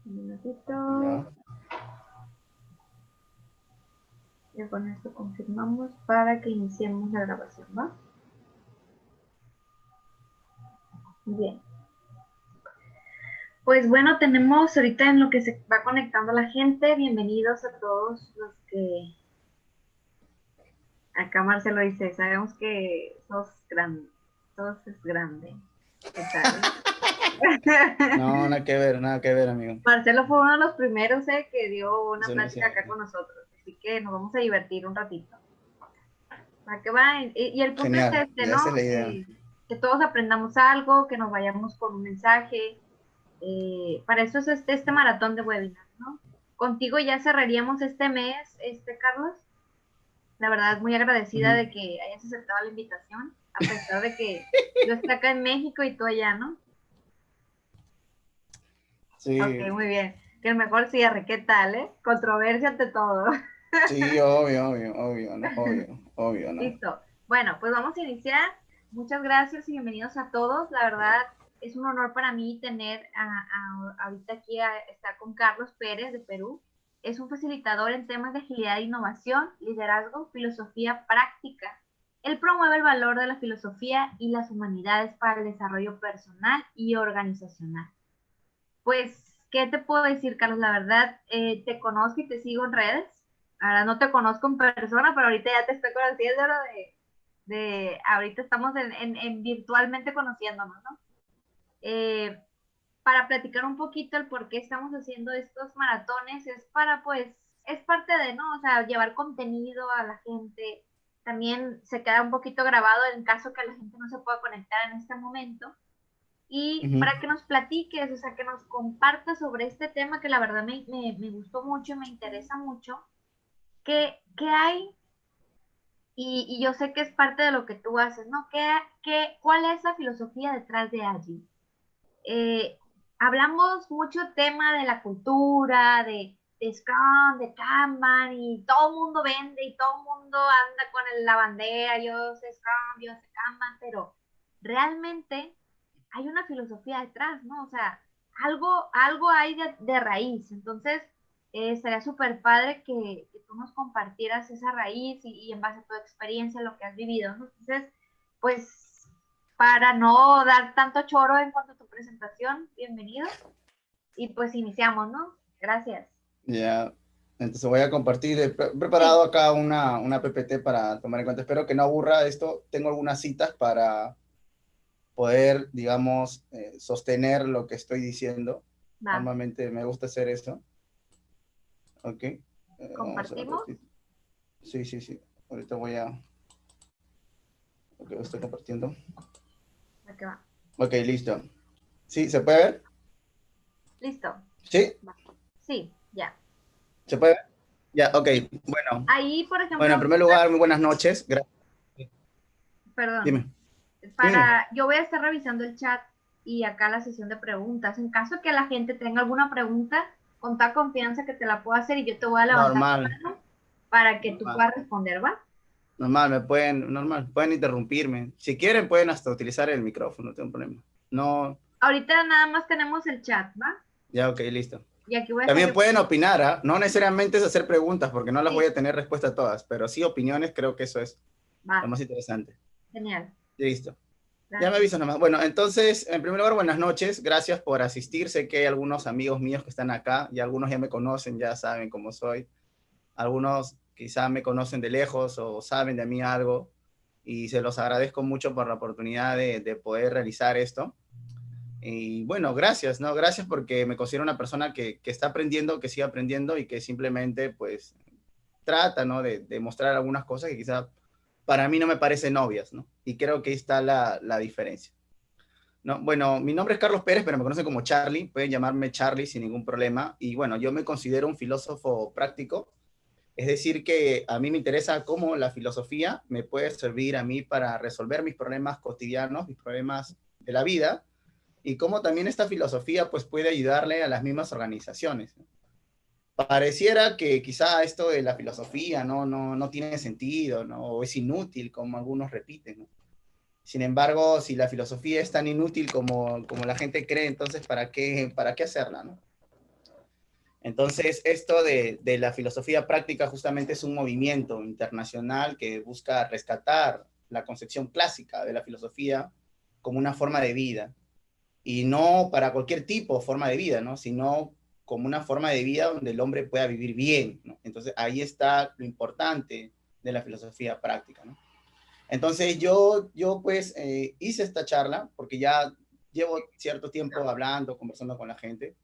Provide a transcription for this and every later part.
Un minutito. Ya. Ya con esto confirmamos para que iniciemos la grabación, ¿va? Bien. Pues bueno, tenemos ahorita en lo que se va conectando la gente. Bienvenidos a todos los que... Acá Marcelo dice, sabemos que sos grande. Sos es grande. ¿Qué tal? No, nada que ver, amigo. Marcelo fue uno de los primeros que dio una Eso no es plática acá cierto. con nosotros. Así que nos vamos a divertir un ratito. ¿Para qué va? Y el punto es Genial, este, ya ¿no? esa es la idea. Que todos aprendamos algo, que nos vayamos con un mensaje. Para eso es este maratón de webinars, ¿no? Contigo ya cerraríamos este mes, Carlos. La verdad, muy agradecida Ujú. de que hayas aceptado la invitación, a pesar de que yo estoy acá en México y tú allá, ¿no? Ok, Sí, muy bien. Que el mejor cierre, ¿qué tal, eh? Controversia ante todo. sí, obvio, obvio, obvio, no, obvio, obvio, no. Listo. Bueno, pues vamos a iniciar. Muchas gracias y bienvenidos a todos. La verdad, es un honor para mí tener ahorita aquí estar con Carlos Pérez de Perú. Es un facilitador en temas de agilidad e innovación, liderazgo, filosofía práctica. Él promueve el valor de la filosofía y las humanidades para el desarrollo personal y organizacional. Pues, ¿qué te puedo decir, Carlos? La verdad, te conozco y te sigo en redes. Ahora no te conozco en persona, pero ahorita ya te estoy conociendo ahorita estamos en virtualmente conociéndonos, ¿no? Eh, para platicar un poquito el por qué estamos haciendo estos maratones, es para, pues, es parte de, ¿no? O sea, llevar contenido a la gente. También se queda un poquito grabado en caso que la gente no se pueda conectar en este momento y Ujú. para que nos platiques, o sea, que nos compartas sobre este tema que la verdad me gustó mucho y me interesa mucho. ¿Qué hay? Y yo sé que es parte de lo que tú haces, ¿no? ¿Cuál es la filosofía detrás de allí? Hablamos mucho tema de la cultura, de Scrum, de Kanban, y todo el mundo vende y todo el mundo anda con la bandera, yo sé Scrum, yo sé Kanban, pero realmente hay una filosofía detrás, ¿no? O sea, algo hay de raíz. Entonces, sería súper padre que tú nos compartieras esa raíz y en base a tu experiencia, lo que has vivido, ¿no? Entonces, pues, para no dar tanto choro en cuanto a tu presentación, bienvenido. Y pues iniciamos, ¿no? Gracias. Ya, entonces voy a compartir, he Sí, preparado acá una PPT para tomar en cuenta. Espero que no aburra esto. Tengo algunas citas para poder, digamos, sostener lo que estoy diciendo. va. Normalmente me gusta hacer eso. Ok, vamos a Compartimos. repetir. Sí, sí, sí. Ahorita voy a... Ok, estoy compartiendo. ¿A qué va? Ok, listo. ¿Sí? ¿Se puede ver? Listo. ¿Sí? Va. Sí, ya. ¿Se puede ver? Ya, ok. Bueno, Ahí, por bueno, en ejemplo, primer lugar, muy buenas noches. perdón, Dime, dime. yo voy a estar revisando el chat y acá la sesión de preguntas. En caso que la gente tenga alguna pregunta, con toda confianza que te la puedo hacer y yo te voy a levantar Normal, la mano para que tú normal, puedas responder, ¿va? normal, pueden interrumpirme. Si quieren, pueden hasta utilizar el micrófono, no tengo problema. No, Ahorita nada más tenemos el chat, ¿va? ya, ok, listo. Y aquí voy a estar También yo. pueden opinar, ¿ah? No necesariamente es hacer preguntas, porque no las voy Sí, a tener respuesta a todas, pero sí opiniones, creo que eso es lo va. más interesante. Genial. Listo. Ya me Gracias. aviso nomás. Bueno, entonces, en primer lugar, buenas noches. Gracias por asistir. Sé que hay algunos amigos míos que están acá y algunos ya me conocen, ya saben cómo soy. Algunos quizá me conocen de lejos o saben de mí algo y se los agradezco mucho por la oportunidad de poder realizar esto. Y bueno, gracias, ¿no? Gracias porque me considero una persona que está aprendiendo, que sigue aprendiendo y que simplemente pues trata, ¿no? De mostrar algunas cosas que quizá para mí no me parecen obvias, ¿no? Y creo que ahí está la diferencia. No, bueno, mi nombre es Carlos Pérez, pero me conocen como Charlie. Pueden llamarme Charlie sin ningún problema. Y bueno, yo me considero un filósofo práctico. Es decir, que a mí me interesa cómo la filosofía me puede servir a mí para resolver mis problemas cotidianos, mis problemas de la vida, y cómo también esta filosofía pues puede ayudarle a las mismas organizaciones. Pareciera que quizá esto de la filosofía no tiene sentido, ¿no? O es inútil, como algunos repiten, ¿no? Sin embargo, si la filosofía es tan inútil como la gente cree, entonces ¿para qué hacerla, no? Entonces, esto de la filosofía práctica justamente es un movimiento internacional que busca rescatar la concepción clásica de la filosofía como una forma de vida, y no para cualquier tipo de forma de vida, ¿no? Sino como una forma de vida donde el hombre pueda vivir bien, ¿no? Entonces, ahí está lo importante de la filosofía práctica, ¿no? Entonces, yo pues hice esta charla porque ya llevo cierto tiempo hablando, conversando con la gente,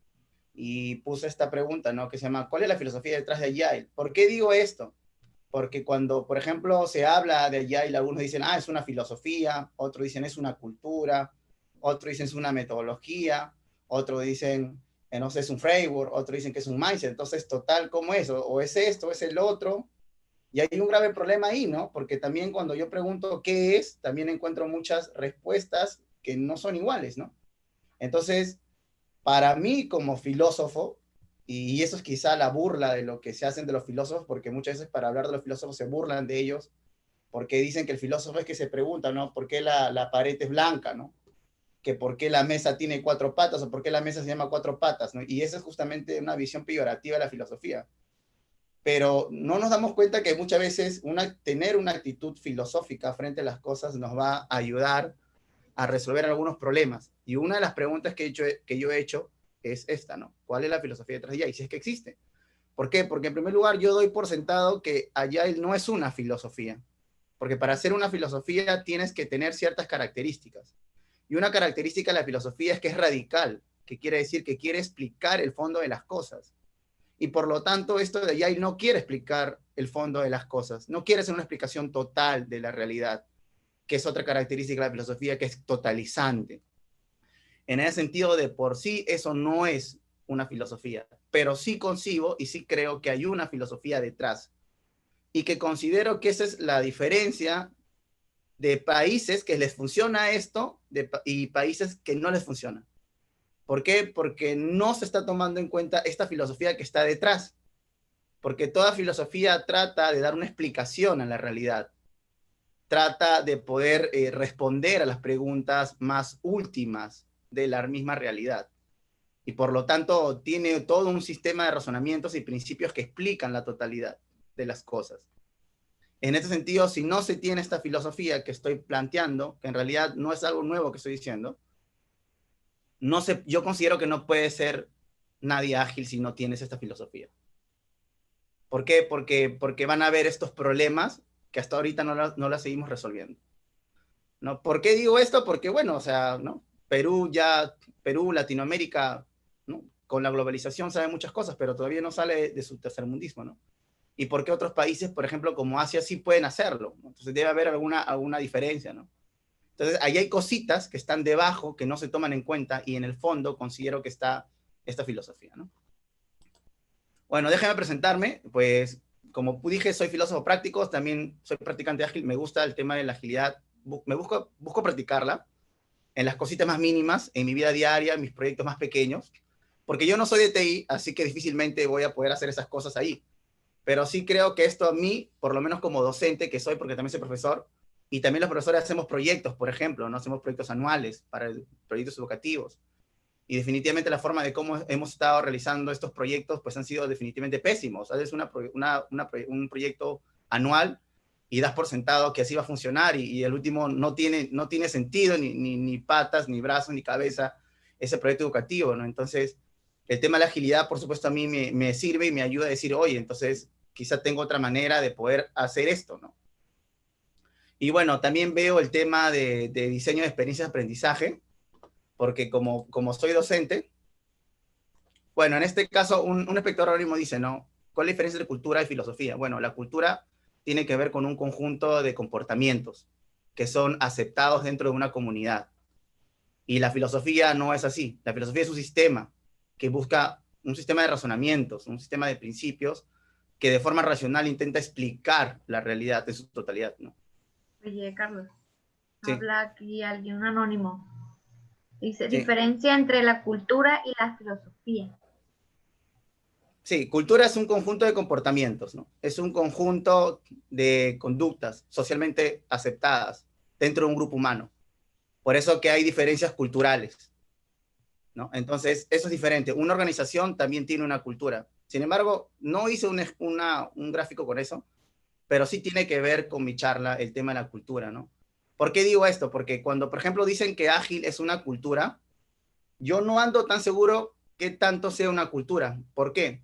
y puse esta pregunta, ¿no? Que se llama, ¿cuál es la filosofía detrás de Agile? ¿Por qué digo esto? Porque cuando, por ejemplo, se habla de Agile, algunos dicen, es una filosofía, otros dicen, es una cultura, otros dicen, es una metodología, otros dicen, no sé, es un framework, otros dicen que es un mindset. Entonces, total, ¿cómo es? O es esto, o es el otro. Y hay un grave problema ahí, ¿no? Porque también cuando yo pregunto qué es, también encuentro muchas respuestas que no son iguales, ¿no? Entonces, para mí como filósofo, y eso es quizá la burla de lo que se hacen de los filósofos, porque muchas veces para hablar de los filósofos se burlan de ellos, porque dicen que el filósofo es que se pregunta, ¿no? ¿Por qué la pared es blanca, ¿no? Que por qué la mesa tiene cuatro patas o por qué la mesa se llama cuatro patas, ¿no? Y esa es justamente una visión peyorativa de la filosofía. Pero no nos damos cuenta que muchas veces tener una actitud filosófica frente a las cosas nos va a ayudar a resolver algunos problemas. Y una de las preguntas que yo he hecho es esta, ¿no? ¿Cuál es la filosofía detrás de ella? Y si es que existe. ¿Por qué? Porque en primer lugar yo doy por sentado que Agile no es una filosofía. Porque para hacer una filosofía tienes que tener ciertas características. Y una característica de la filosofía es que es radical, que quiere decir que quiere explicar el fondo de las cosas. Y por lo tanto, esto de Agile no quiere explicar el fondo de las cosas, no quiere hacer una explicación total de la realidad, que es otra característica de la filosofía, que es totalizante. En ese sentido, de por sí, eso no es una filosofía, pero sí concibo y sí creo que hay una filosofía detrás, y que considero que esa es la diferencia de países que les funciona esto y países que no les funciona. ¿Por qué? Porque no se está tomando en cuenta esta filosofía que está detrás, porque toda filosofía trata de dar una explicación a la realidad, trata de poder responder a las preguntas más últimas de la misma realidad. Y por lo tanto tiene todo un sistema de razonamientos y principios que explican la totalidad de las cosas. En este sentido, si no se tiene esta filosofía que estoy planteando, que en realidad no es algo nuevo que estoy diciendo, yo considero que no puede ser nadie ágil si no tienes esta filosofía. ¿Por qué? Porque van a haber estos problemas que hasta ahorita no la seguimos resolviendo, ¿no? ¿Por qué digo esto? Porque, bueno, o sea, ¿no? Perú, Latinoamérica, ¿no? Con la globalización sabe muchas cosas, pero todavía no sale de su tercermundismo, ¿no? ¿Y por qué otros países, por ejemplo, como Asia, sí pueden hacerlo, ¿no? Entonces debe haber alguna diferencia, ¿no? Entonces, ahí hay cositas que están debajo, que no se toman en cuenta, y en el fondo considero que está esta filosofía, ¿no? Bueno, déjame presentarme, pues, como dije, soy filósofo práctico, también soy practicante ágil, me gusta el tema de la agilidad, busco practicarla en las cositas más mínimas, en mi vida diaria, en mis proyectos más pequeños, porque yo no soy de TI, así que difícilmente voy a poder hacer esas cosas ahí. Pero sí creo que esto a mí, por lo menos como docente que soy, porque también soy profesor, y también los profesores hacemos proyectos, por ejemplo, ¿no? Hacemos proyectos anuales para proyectos educativos. Y definitivamente la forma de cómo hemos estado realizando estos proyectos, pues han sido definitivamente pésimos. Haces un proyecto anual y das por sentado que así va a funcionar y el último no tiene sentido, ni patas, ni brazos, ni cabeza, ese proyecto educativo, ¿no? Entonces, el tema de la agilidad, por supuesto, a mí me sirve y me ayuda a decir, oye, entonces quizá tengo otra manera de poder hacer esto, ¿no? Y bueno, también veo el tema de diseño de experiencias de aprendizaje, porque como soy docente, bueno, en este caso, un espectador ahora mismo dice, ¿no? ¿Cuál es la diferencia entre cultura y filosofía? Bueno, la cultura tiene que ver con un conjunto de comportamientos que son aceptados dentro de una comunidad. Y la filosofía no es así. La filosofía es un sistema que busca un sistema de razonamientos, un sistema de principios que de forma racional intenta explicar la realidad en su totalidad, ¿no? Oye, Carlos, Sí, habla aquí alguien, un anónimo. Dice, sí. diferencia entre la cultura y la filosofía. Sí, cultura es un conjunto de comportamientos, ¿no? Es un conjunto de conductas socialmente aceptadas dentro de un grupo humano. Por eso que hay diferencias culturales. ¿no? Entonces, eso es diferente. Una organización también tiene una cultura. Sin embargo, no hice un gráfico con eso, pero sí tiene que ver con mi charla el tema de la cultura, ¿no? ¿Por qué digo esto? Porque cuando, por ejemplo, dicen que ágil es una cultura, yo no ando tan seguro que tanto sea una cultura. ¿Por qué?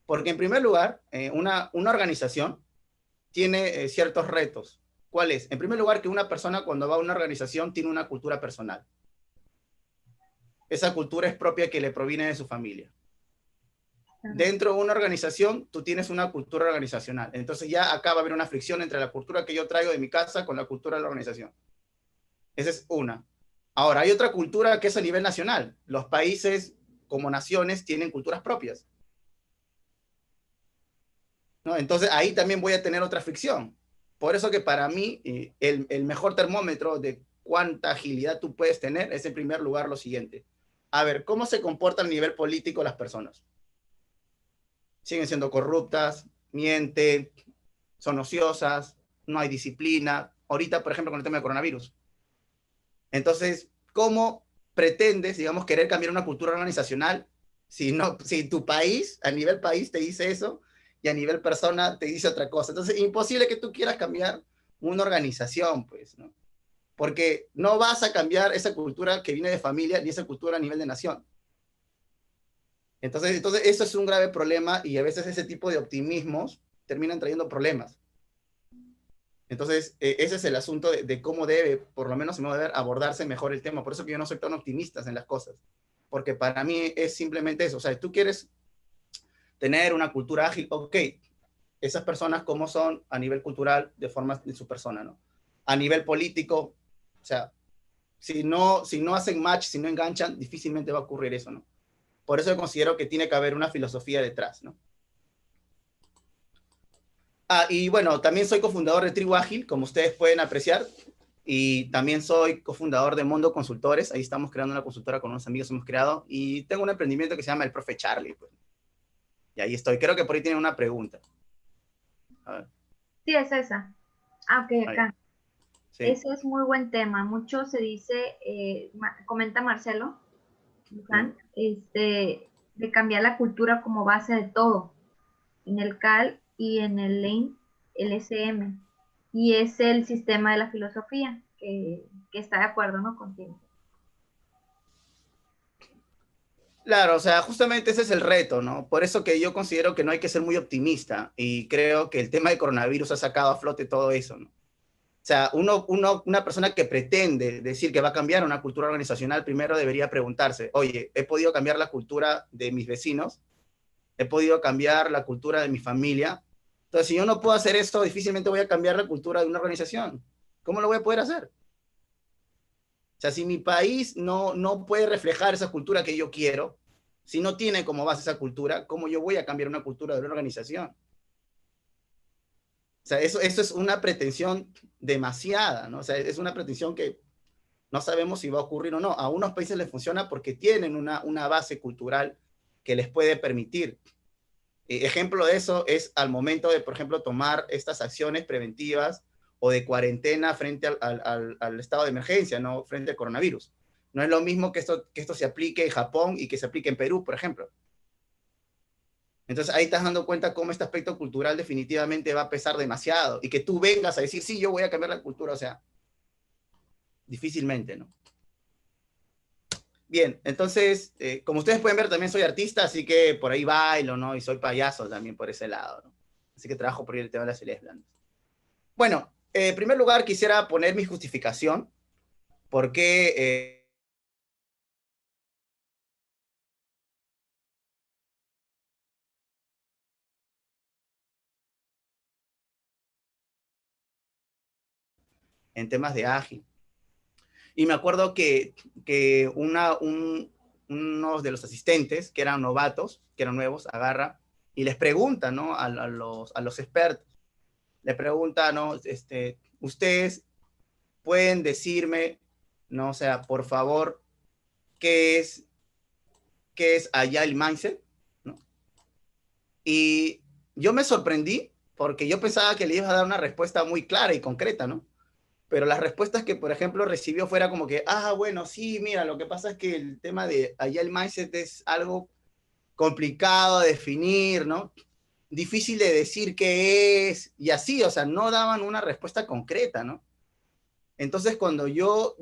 Porque en primer lugar, una organización tiene ciertos retos. ¿Cuál es? En primer lugar, que una persona cuando va a una organización tiene una cultura personal. Esa cultura es propia que le proviene de su familia. Dentro de una organización, tú tienes una cultura organizacional. Entonces ya acá va a haber una fricción entre la cultura que yo traigo de mi casa con la cultura de la organización. Esa es una. Ahora, hay otra cultura que es a nivel nacional. Los países como naciones tienen culturas propias, ¿no? Entonces ahí también voy a tener otra fricción. Por eso que para mí el mejor termómetro de cuánta agilidad tú puedes tener es en primer lugar lo siguiente. A ver, ¿cómo se comportan a nivel político las personas? Siguen siendo corruptas, mienten, son ociosas, no hay disciplina. Ahorita, por ejemplo, con el tema del coronavirus. Entonces, ¿cómo pretendes, digamos, querer cambiar una cultura organizacional si, no, si tu país, a nivel país, te dice eso y a nivel persona te dice otra cosa? Entonces, imposible que tú quieras cambiar una organización, pues, ¿no? Porque no vas a cambiar esa cultura que viene de familia ni esa cultura a nivel de nación. Entonces eso es un grave problema y a veces ese tipo de optimismos terminan trayendo problemas. Entonces, ese es el asunto de cómo debe, por lo menos, debe abordarse mejor el tema. Por eso que yo no soy tan optimista en las cosas. Porque para mí es simplemente eso. O sea, tú quieres tener una cultura ágil, ok. Esas personas, ¿cómo son a nivel cultural de forma de su persona, ¿no? A nivel político, o sea, si no hacen match, si no enganchan, difícilmente va a ocurrir eso, ¿no? Por eso yo considero que tiene que haber una filosofía detrás, ¿no? Ah, y bueno, también soy cofundador de Tribu Ágil, como ustedes pueden apreciar, y también soy cofundador de Mondo Consultores. Ahí estamos creando una consultora con unos amigos, hemos creado, y tengo un emprendimiento que se llama El Profe Charlie, pues. Y ahí estoy. Creo que por ahí tienen una pregunta. A ver, Sí, es esa. Ah, ok, ahí, acá. sí, Ese es muy buen tema. Mucho se dice, comenta Marcelo, sí. Luján, de cambiar la cultura como base de todo, en el CAL y en el LAME, el SM. Y es el sistema de la filosofía, que está de acuerdo, ¿no? Contigo. Claro, o sea, justamente ese es el reto, ¿no? Por eso que yo considero que no hay que ser muy optimista y creo que el tema de coronavirus ha sacado a flote todo eso, ¿no? O sea, una persona que pretende decir que va a cambiar una cultura organizacional, primero debería preguntarse, oye, ¿he podido cambiar la cultura de mis vecinos? ¿He podido cambiar la cultura de mi familia? Entonces, si yo no puedo hacer eso, difícilmente voy a cambiar la cultura de una organización. ¿Cómo lo voy a poder hacer? O sea, si mi país no puede reflejar esa cultura que yo quiero, si no tiene como base esa cultura, ¿cómo yo voy a cambiar una cultura de una organización? O sea, eso es una pretensión demasiada, ¿no? O sea, es una pretensión que no sabemos si va a ocurrir o no. A unos países les funciona porque tienen una base cultural que les puede permitir. Ejemplo de eso es al momento de, por ejemplo, tomar estas acciones preventivas o de cuarentena frente al estado de emergencia, ¿no? Frente al coronavirus. No es lo mismo que esto se aplique en Japón y que se aplique en Perú, por ejemplo. Entonces ahí estás dando cuenta cómo este aspecto cultural definitivamente va a pesar demasiado y que tú vengas a decir, sí, yo voy a cambiar la cultura, o sea, difícilmente, ¿no? Bien, entonces, como ustedes pueden ver, también soy artista, así que por ahí bailo, ¿no? Y soy payaso también por ese lado, ¿no? Así que trabajo por ahí el tema de las ideas blandas. Bueno, en primer lugar quisiera poner mi justificación, porque en temas de ágil. Y me acuerdo que uno de los asistentes, que eran novatos, que eran nuevos, agarra y les pregunta, ¿no? A los expertos, le pregunta, ¿no? Ustedes pueden decirme, ¿no? O sea, por favor, qué es, qué es Agile Mindset, ¿no? Y yo me sorprendí porque yo pensaba que le iba a dar una respuesta muy clara y concreta, ¿no? pero las respuestas que, por ejemplo, recibió fuera como que, ah, bueno, sí, mira, lo que pasa es que el tema de allá el mindset es algo complicado de definir, ¿no? Difícil de decir qué es, y así, o sea, no daban una respuesta concreta, ¿no? Entonces, cuando yo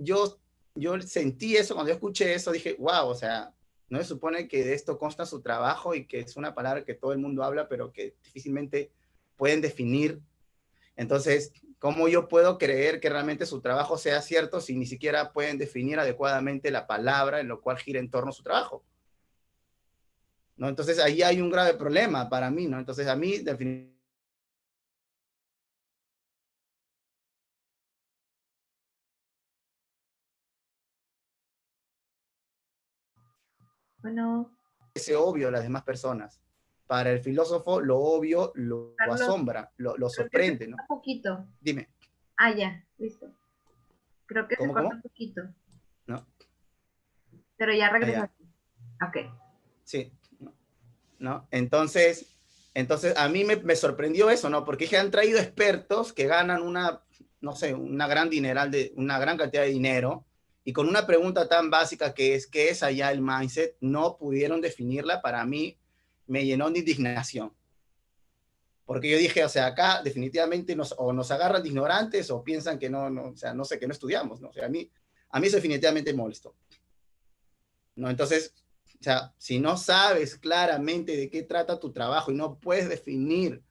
sentí eso, cuando yo escuché eso, dije, wow, o sea, no se supone que de esto consta su trabajo y que es una palabra que todo el mundo habla, pero que difícilmente pueden definir. Entonces, ¿cómo yo puedo creer que realmente su trabajo sea cierto si ni siquiera pueden definir adecuadamente la palabra en lo cual gira en torno a su trabajo? ¿No? Entonces, ahí hay un grave problema para mí, ¿no? Entonces, a mí, definitivamente, Bueno, es obvio a las demás personas. Para el filósofo, lo obvio lo Carlos, asombra, lo creo que se sorprende, corta ¿no? un poquito. Dime, Ah, ya, listo. Creo que se ¿cómo, corta un cómo? poquito, ¿No? pero ya Allá, regresaste. Ok. sí, ¿no? Entonces a mí me sorprendió eso, ¿no? Porque han traído expertos que ganan una, no sé, una gran dineral una gran cantidad de dinero, y con una pregunta tan básica que es, ¿qué es allá el mindset? No pudieron definirla. Para mí me llenó de indignación. Porque yo dije, o sea, acá definitivamente o nos agarran de ignorantes o piensan que no, o sea, no sé, que no estudiamos, ¿no? O sea, a mí eso definitivamente me molestó, ¿no? Entonces, o sea, si no sabes claramente de qué trata tu trabajo y no puedes definir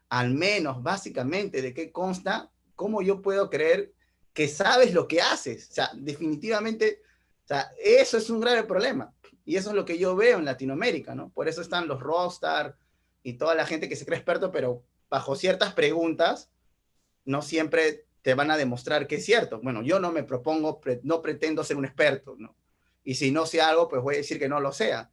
al menos básicamente de qué consta, ¿cómo yo puedo creer que sabes lo que haces? O sea, definitivamente, o sea, eso es un grave problema. Y eso es lo que yo veo en Latinoamérica, ¿no? Por eso están los rockstar y toda la gente que se cree experto, pero bajo ciertas preguntas no siempre te van a demostrar que es cierto. Bueno, yo no me propongo, no pretendo ser un experto, ¿no? Y si no sé algo, pues voy a decir que no lo sea.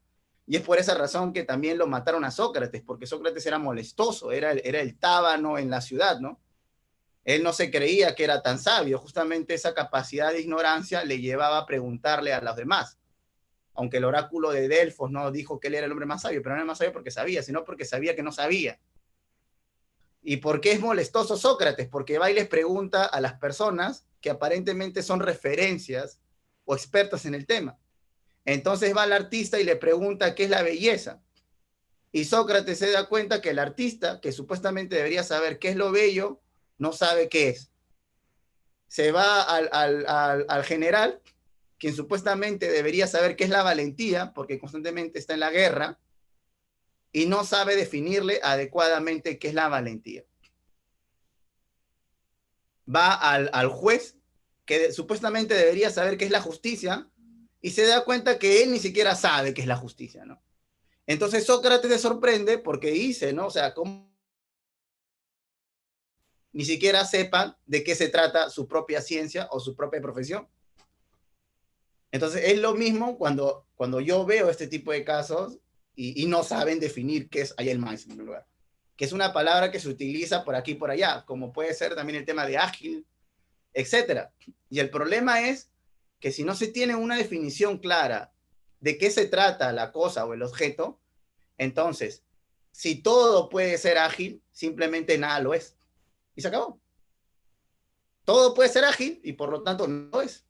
Y es por esa razón que también lo mataron a Sócrates, porque Sócrates era molestoso, era el tábano en la ciudad, ¿no? Él no se creía que era tan sabio, justamente esa capacidad de ignorancia le llevaba a preguntarle a los demás. Aunque el oráculo de Delfos no dijo que él era el hombre más sabio, pero no era más sabio porque sabía, sino porque sabía que no sabía. ¿Y por qué es molestoso Sócrates? Porque va y les pregunta a las personas que aparentemente son referencias o expertas en el tema. Entonces va el artista y le pregunta qué es la belleza. Y Sócrates se da cuenta que el artista, que supuestamente debería saber qué es lo bello, no sabe qué es. Se va al general, quien supuestamente debería saber qué es la valentía, porque constantemente está en la guerra, y no sabe definirle adecuadamente qué es la valentía. Va al juez, que supuestamente debería saber qué es la justicia, y se da cuenta que él ni siquiera sabe qué es la justicia, ¿no? Entonces Sócrates se sorprende porque dice, ¿no? O sea, ¿cómo ni siquiera sepan de qué se trata su propia ciencia o su propia profesión? Entonces es lo mismo cuando yo veo este tipo de casos y no saben definir qué es Agile Minds en primer lugar, que es una palabra que se utiliza por aquí y por allá, como puede ser también el tema de ágil, etcétera. Y el problema es que si no se tiene una definición clara de qué se trata la cosa o el objeto, entonces, si todo puede ser ágil, simplemente nada lo es. Y se acabó. Todo puede ser ágil y por lo tanto no es.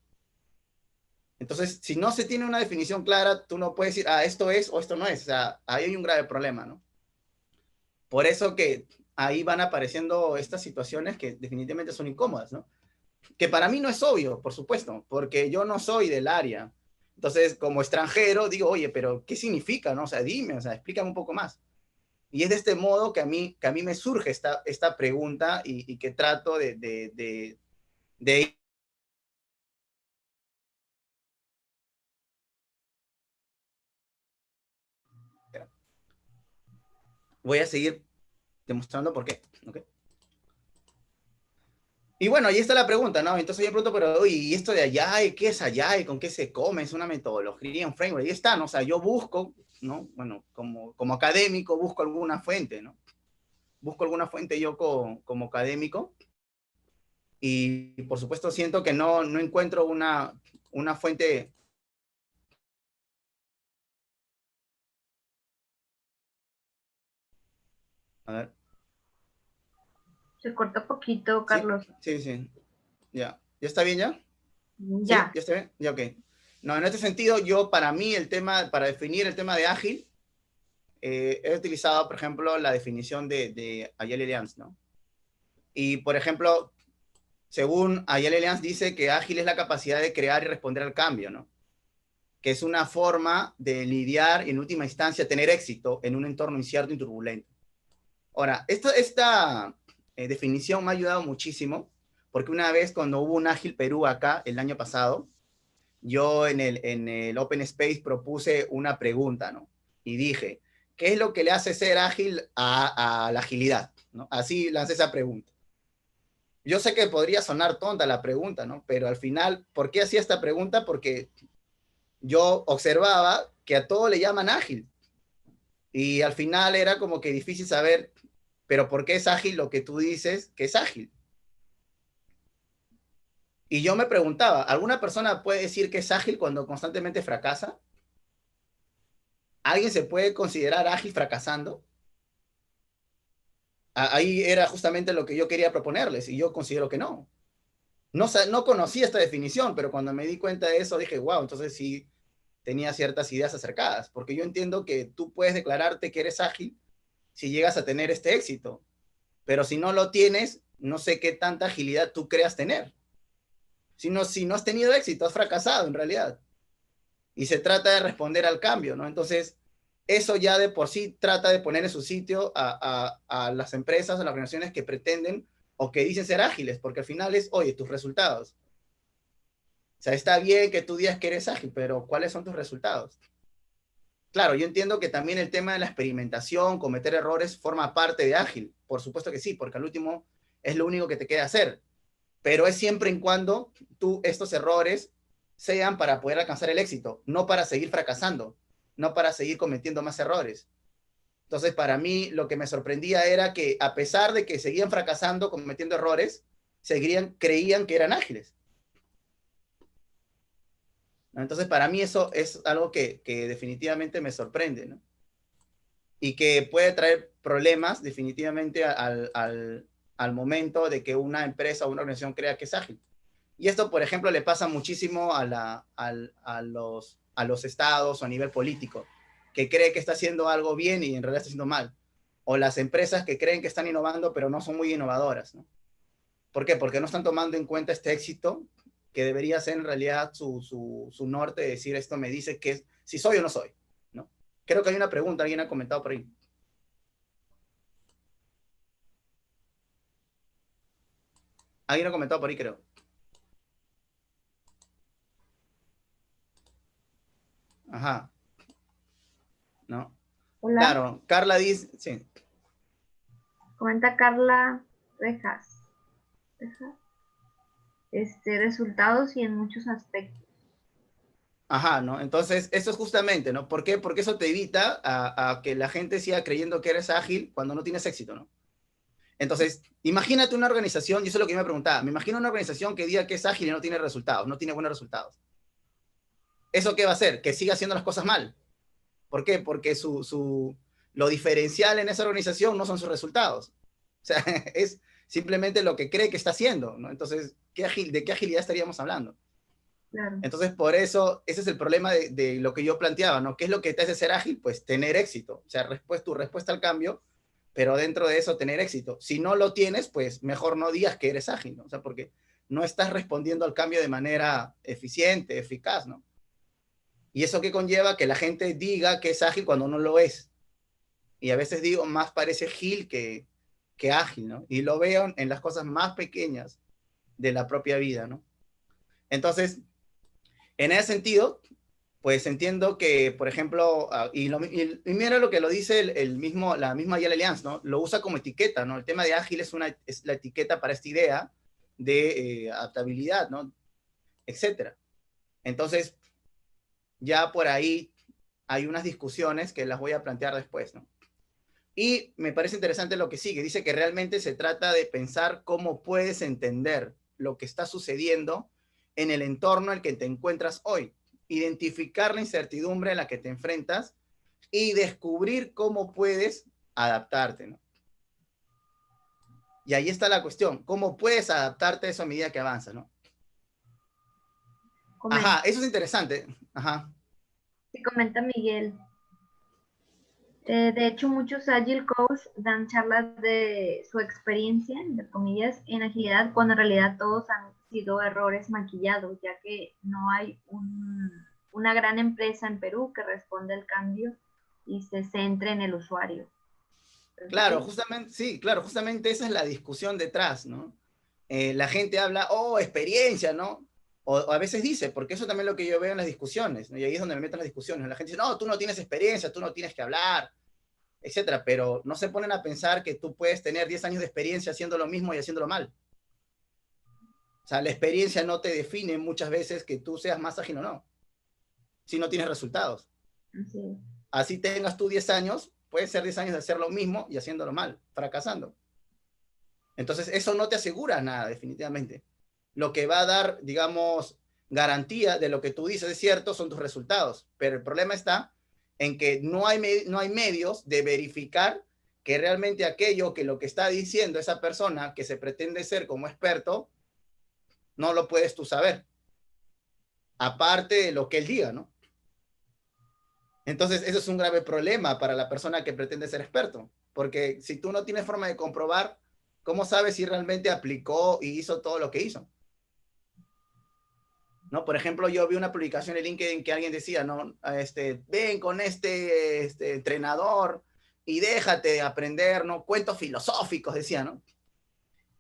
Entonces, si no se tiene una definición clara, tú no puedes decir, ah, esto es o esto no es. O sea, ahí hay un grave problema, ¿no? Por eso que ahí van apareciendo estas situaciones que definitivamente son incómodas, ¿no? Que para mí no es obvio, por supuesto, porque yo no soy del área. Entonces, como extranjero, digo, oye, pero ¿qué significa? ¿No? O sea, dime, o sea, explícame un poco más. Y es de este modo que a mí me surge esta pregunta y que trato de. Voy a seguir demostrando por qué. ¿Okay? Y bueno, ahí está la pregunta, ¿no? Entonces yo pregunto, pero, oye, ¿y esto de allá? ¿Y qué es allá? ¿Y con qué se come? Es una metodología, un framework. Ahí está, ¿no? O sea, yo busco, ¿no? Bueno, como académico busco alguna fuente, ¿no? Busco alguna fuente yo como académico y por supuesto siento que no encuentro una fuente. A ver, Se corta poquito, ¿sí? Carlos. Sí, sí, ya. ¿Ya está bien ya? ¿Sí? Ya. ¿Ya está bien? Ya, ok. No, en este sentido, yo, para mí, el tema, para definir el tema de ágil, he utilizado, por ejemplo, la definición de Ayala Allianz, ¿no? Y, por ejemplo, según Ayala Allianz dice que ágil es la capacidad de crear y responder al cambio, ¿no? Que es una forma de lidiar y en última instancia tener éxito en un entorno incierto y turbulento. Ahora, esta definición me ha ayudado muchísimo porque una vez cuando hubo un Ágil Perú acá el año pasado, yo en el Open Space propuse una pregunta, ¿no? Y dije, ¿qué es lo que le hace ser ágil a la agilidad? ¿No? Así lancé esa pregunta. Yo sé que podría sonar tonta la pregunta, ¿no? Pero al final, ¿por qué hacía esta pregunta? Porque yo observaba que a todo le llaman ágil. Y al final era como que difícil saber, pero ¿por qué es ágil lo que tú dices que es ágil? Y yo me preguntaba, ¿alguna persona puede decir que es ágil cuando constantemente fracasa? ¿Alguien se puede considerar ágil fracasando? Ahí era justamente lo que yo quería proponerles y yo considero que no. No conocía esta definición, pero cuando me di cuenta de eso dije, wow, entonces sí tenía ciertas ideas acercadas, porque yo entiendo que tú puedes declararte que eres ágil si llegas a tener este éxito, pero si no lo tienes, no sé qué tanta agilidad tú creas tener. Si no has tenido éxito, has fracasado en realidad. Y se trata de responder al cambio, ¿no? Entonces, eso ya de por sí trata de poner en su sitio a las empresas, a las organizaciones que pretenden o que dicen ser ágiles, porque al final es, oye, tus resultados. O sea, está bien que tú digas que eres ágil, pero ¿cuáles son tus resultados? Claro, yo entiendo que también el tema de la experimentación, cometer errores, forma parte de ágil. Por supuesto que sí, porque al último es lo único que te queda hacer. Pero es siempre en cuando tú estos errores sean para poder alcanzar el éxito, no para seguir fracasando, no para seguir cometiendo más errores. Entonces, para mí, lo que me sorprendía era que a pesar de que seguían fracasando, cometiendo errores, creían que eran ágiles, ¿no? Entonces, para mí eso es algo que definitivamente me sorprende, ¿no? Y que puede traer problemas definitivamente al momento de que una empresa o una organización crea que es ágil. Y esto, por ejemplo, le pasa muchísimo a los estados o a nivel político, que cree que está haciendo algo bien y en realidad está haciendo mal. O las empresas que creen que están innovando, pero no son muy innovadoras, ¿no? ¿Por qué? Porque no están tomando en cuenta este éxito que debería ser en realidad su norte, de decir esto me dice que es, si soy o no soy, ¿no? Creo que hay una pregunta, alguien ha comentado por ahí. Alguien ha comentado por ahí, creo. Ajá, ¿no? Hola, Claro, Carla dice, sí. comenta Carla Rejas. Rejas. Resultados y en muchos aspectos. Ajá, ¿no? Entonces, eso es justamente, ¿no? ¿Por qué? Porque eso te evita a que la gente siga creyendo que eres ágil cuando no tienes éxito, ¿no? Entonces, imagínate una organización, y eso es lo que yo me preguntaba, me imagino una organización que diga que es ágil y no tiene resultados, no tiene buenos resultados. ¿Eso qué va a hacer? Que siga haciendo las cosas mal. ¿Por qué? Porque lo diferencial en esa organización no son sus resultados. O sea, es simplemente lo que cree que está haciendo, ¿no? Entonces, ¿de qué agilidad estaríamos hablando? Claro, Entonces, por eso, ese es el problema de lo que yo planteaba, ¿no? ¿Qué es lo que te hace ser ágil? Pues tener éxito, o sea, tu respuesta al cambio, pero dentro de eso tener éxito. Si no lo tienes, pues mejor no digas que eres ágil, ¿no? O sea, porque no estás respondiendo al cambio de manera eficiente, eficaz, ¿no? Y eso que conlleva que la gente diga que es ágil cuando no lo es. Y a veces digo, más parece gil que ágil, ¿no? Y lo veo en las cosas más pequeñas de la propia vida, ¿no? Entonces, en ese sentido, pues entiendo que, por ejemplo, y mira lo que lo dice la misma Yale Allianz, ¿no? Lo usa como etiqueta, ¿no? El tema de ágil es la etiqueta para esta idea de adaptabilidad, ¿no? Etcétera. Entonces, ya por ahí hay unas discusiones que las voy a plantear después, ¿no? Y me parece interesante lo que sigue. Dice que realmente se trata de pensar cómo puedes entender lo que está sucediendo en el entorno en el que te encuentras hoy, identificar la incertidumbre en la que te enfrentas y descubrir cómo puedes adaptarte, ¿no? Y ahí está la cuestión, ¿cómo puedes adaptarte a eso a medida que avanzas, ¿no? Ajá, eso es interesante. Ajá. Sí, comenta Miguel. De hecho, muchos Agile Coach dan charlas de su experiencia, entre comillas, en agilidad, cuando en realidad todos han sido errores maquillados, ya que no hay una gran empresa en Perú que responda al cambio y se centre en el usuario. Claro, Entonces, justamente, sí, claro, justamente esa es la discusión detrás, ¿no? La gente habla, oh, experiencia, ¿no? O a veces dice, porque eso también es lo que yo veo en las discusiones, ¿no? Y ahí es donde me meto en las discusiones. La gente dice, no, tú no tienes experiencia, tú no tienes que hablar, etcétera, pero no se ponen a pensar que tú puedes tener 10 años de experiencia haciendo lo mismo y haciéndolo mal. O sea, la experiencia no te define muchas veces que tú seas más ágil o no, si no tienes resultados. sí. Así tengas tú 10 años, puede ser 10 años de hacer lo mismo y haciéndolo mal, fracasando. Entonces, eso no te asegura nada, definitivamente. Lo que va a dar, digamos, garantía de lo que tú dices es cierto son tus resultados. Pero el problema está en que no hay medios de verificar que realmente aquello que lo que está diciendo esa persona que se pretende ser como experto, no lo puedes tú saber. Aparte de lo que él diga, ¿no? Entonces, eso es un grave problema para la persona que pretende ser experto. Porque si tú no tienes forma de comprobar, ¿cómo sabes si realmente aplicó y hizo todo lo que hizo? ¿No? Por ejemplo, yo vi una publicación en LinkedIn que alguien decía, ¿no? Ven con este entrenador y déjate aprender, ¿no? Cuentos filosóficos, decía, ¿no?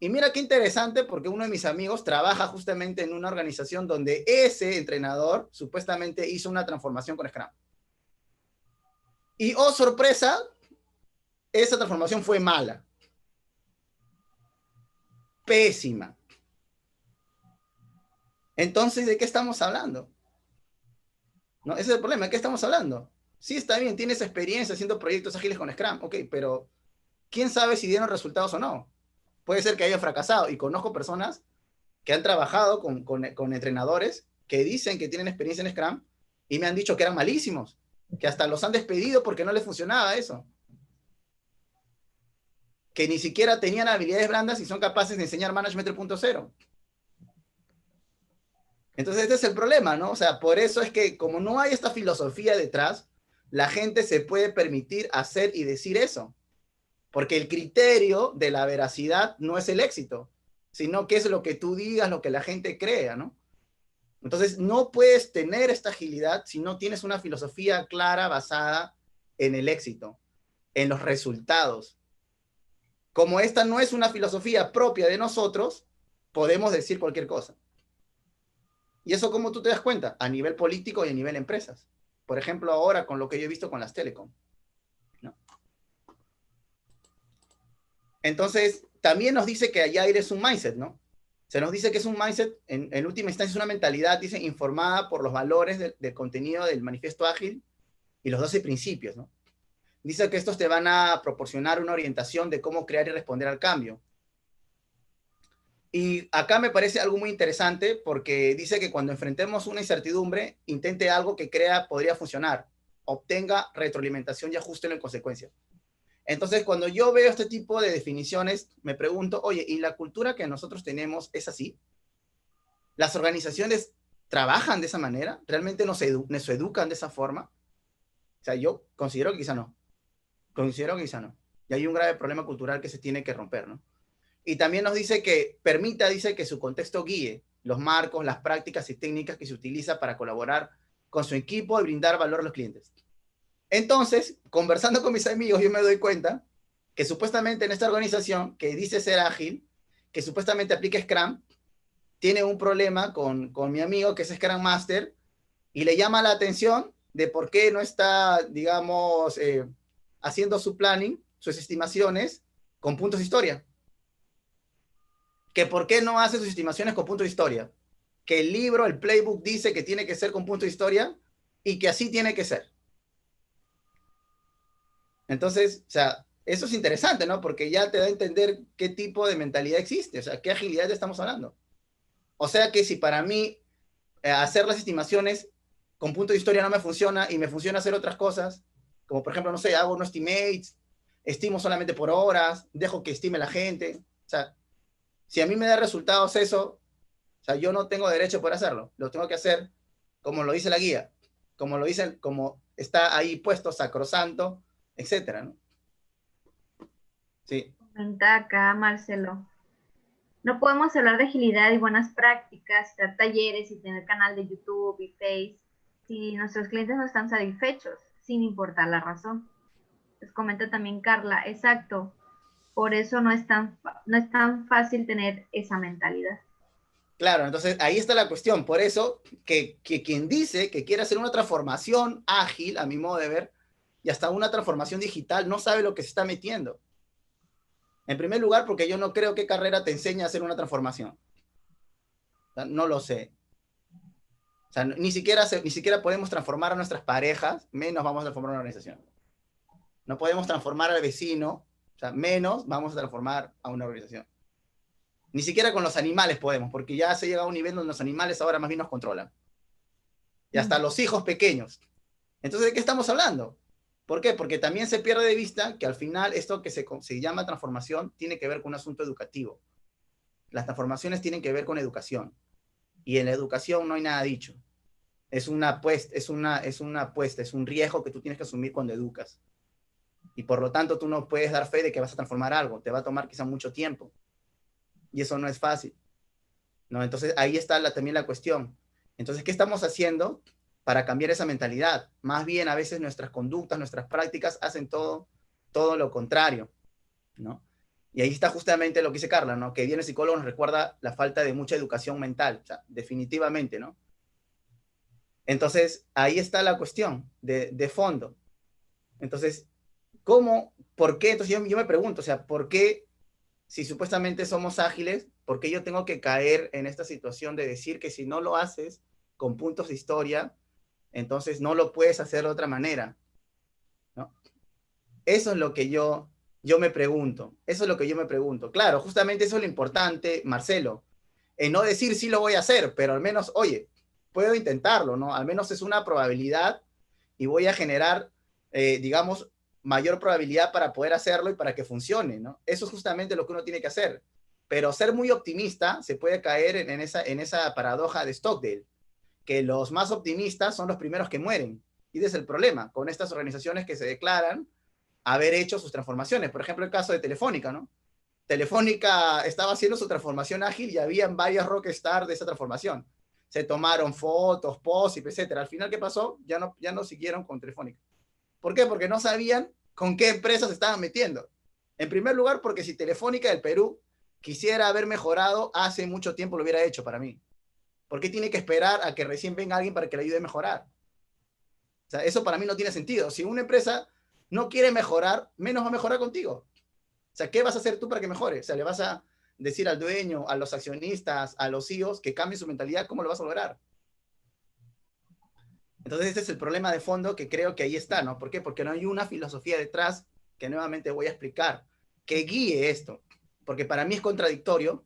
Y mira qué interesante porque uno de mis amigos trabaja justamente en una organización donde ese entrenador supuestamente hizo una transformación con Scrum. Y, oh, sorpresa, esa transformación fue mala, pésima. Entonces, ¿de qué estamos hablando? ¿No? Ese es el problema, ¿de qué estamos hablando? Sí, está bien, tienes experiencia haciendo proyectos ágiles con Scrum, ok, pero ¿quién sabe si dieron resultados o no? Puede ser que haya fracasado. Y conozco personas que han trabajado con entrenadores que dicen que tienen experiencia en Scrum y me han dicho que eran malísimos, que hasta los han despedido porque no les funcionaba eso, que ni siquiera tenían habilidades blandas y son capaces de enseñar Management 3.0. Entonces este es el problema, ¿no? O sea, por eso es que como no hay esta filosofía detrás, la gente se puede permitir hacer y decir eso. Porque el criterio de la veracidad no es el éxito, sino que es lo que tú digas, lo que la gente crea, ¿no? Entonces, no puedes tener esta agilidad si no tienes una filosofía clara basada en el éxito, en los resultados. Como esta no es una filosofía propia de nosotros, podemos decir cualquier cosa. ¿Y eso cómo tú te das cuenta? A nivel político y a nivel empresas. Por ejemplo, ahora con lo que yo he visto con las telecom, ¿no? Entonces, también nos dice que Agile es un mindset, ¿no? Se nos dice que es un mindset, en última instancia es una mentalidad, dice, informada por los valores del contenido del manifiesto ágil y los 12 principios, ¿no? Dice que estos te van a proporcionar una orientación de cómo crear y responder al cambio. Y acá me parece algo muy interesante porque dice que cuando enfrentemos una incertidumbre, intente algo que crea podría funcionar, obtenga retroalimentación y ajuste en consecuencia. Entonces, cuando yo veo este tipo de definiciones, me pregunto, oye, ¿y la cultura que nosotros tenemos es así? ¿Las organizaciones trabajan de esa manera? ¿Realmente nos educan de esa forma? O sea, yo considero que quizá no. Considero que quizá no. Y hay un grave problema cultural que se tiene que romper, ¿no? Y también nos dice que dice que su contexto guíe los marcos, las prácticas y técnicas que se utiliza para colaborar con su equipo y brindar valor a los clientes. Entonces, conversando con mis amigos, yo me doy cuenta que supuestamente en esta organización que dice ser ágil, que supuestamente aplica Scrum, tiene un problema con mi amigo que es Scrum Master y le llama la atención de por qué no está, digamos, haciendo su planning, sus estimaciones con puntos de historia. Que por qué no hace sus estimaciones con puntos de historia. Que el libro, el playbook dice que tiene que ser con puntos de historia y que así tiene que ser. Entonces, o sea, eso es interesante, ¿no? Porque ya te da a entender qué tipo de mentalidad existe, o sea, qué agilidad estamos hablando. O sea que si para mí hacer las estimaciones con punto de historia no me funciona y me funciona hacer otras cosas, como por ejemplo, no sé, hago no estimates, estimo solamente por horas, dejo que estime la gente. O sea, si a mí me da resultados eso, O sea, yo no tengo derecho por hacerlo. Lo tengo que hacer como lo dice la guía, como está ahí puesto, sacrosanto, etcétera, ¿no? Sí. Comenta acá Marcelo. No podemos hablar de agilidad y buenas prácticas, dar talleres y tener canal de YouTube y Face si nuestros clientes no están satisfechos, sin importar la razón. Les comenta también Carla, exacto, por eso no es tan fácil tener esa mentalidad. Claro, entonces ahí está la cuestión. Por eso que quien dice que quiere hacer una transformación ágil, a mi modo de ver, y hasta una transformación digital, no sabe lo que se está metiendo. En primer lugar, porque yo no creo que carrera te enseña a hacer una transformación. O sea, no lo sé. O sea, ni siquiera podemos transformar a nuestras parejas, menos vamos a transformar a una organización. No podemos transformar al vecino, o sea, menos vamos a transformar a una organización. Ni siquiera con los animales podemos, porque ya se llega a un nivel donde los animales ahora más bien nos controlan. Y hasta los hijos pequeños. Entonces, ¿de qué estamos hablando? ¿Por qué? Porque también se pierde de vista que al final esto que se llama transformación tiene que ver con un asunto educativo. Las transformaciones tienen que ver con educación. Y en la educación no hay nada dicho. Es una apuesta, es un riesgo que tú tienes que asumir cuando educas. Y por lo tanto, tú no puedes dar fe de que vas a transformar algo. Te va a tomar quizá mucho tiempo. Y eso no es fácil, ¿no? Entonces, ahí está también la cuestión. Entonces, ¿qué estamos haciendo para cambiar esa mentalidad? Más bien, a veces nuestras conductas, nuestras prácticas hacen todo lo contrario, ¿no? Y ahí está justamente lo que dice Carla, ¿no? Que bien el psicólogo nos recuerda la falta de mucha educación mental, o sea, definitivamente, ¿no? Entonces, ahí está la cuestión de fondo. Entonces, ¿cómo? ¿Por qué? Entonces yo me pregunto, o sea, ¿por qué si supuestamente somos ágiles, por qué yo tengo que caer en esta situación de decir que si no lo haces con puntos de historia, entonces no lo puedes hacer de otra manera, ¿no? Eso es lo que yo me pregunto, eso es lo que yo me pregunto. Claro, justamente eso es lo importante, Marcelo, en no decir sí lo voy a hacer, pero al menos, oye, puedo intentarlo, ¿no? Al menos es una probabilidad y voy a generar, digamos, mayor probabilidad para poder hacerlo y para que funcione, ¿no? Eso es justamente lo que uno tiene que hacer. Pero ser muy optimista se puede caer en esa paradoja de Stockdale, que los más optimistas son los primeros que mueren. Y ese es el problema con estas organizaciones que se declaran haber hecho sus transformaciones. Por ejemplo, el caso de Telefónica, ¿no? Telefónica estaba haciendo su transformación ágil y habían varias rockstar de esa transformación. Se tomaron fotos, posts, etcétera. Al final, ¿qué pasó? Ya no siguieron con Telefónica. ¿Por qué? Porque no sabían con qué empresas se estaban metiendo. En primer lugar, porque si Telefónica del Perú quisiera haber mejorado, hace mucho tiempo lo hubiera hecho para mí. ¿Por qué tiene que esperar a que recién venga alguien para que le ayude a mejorar? O sea, eso para mí no tiene sentido. Si una empresa no quiere mejorar, menos va a mejorar contigo. O sea, ¿qué vas a hacer tú para que mejore? O sea, le vas a decir al dueño, a los accionistas, a los CEOs que cambien su mentalidad, ¿cómo lo vas a lograr? Entonces, ese es el problema de fondo que creo que ahí está, ¿no? ¿Por qué? Porque no hay una filosofía detrás que nuevamente voy a explicar que guíe esto. Porque para mí es contradictorio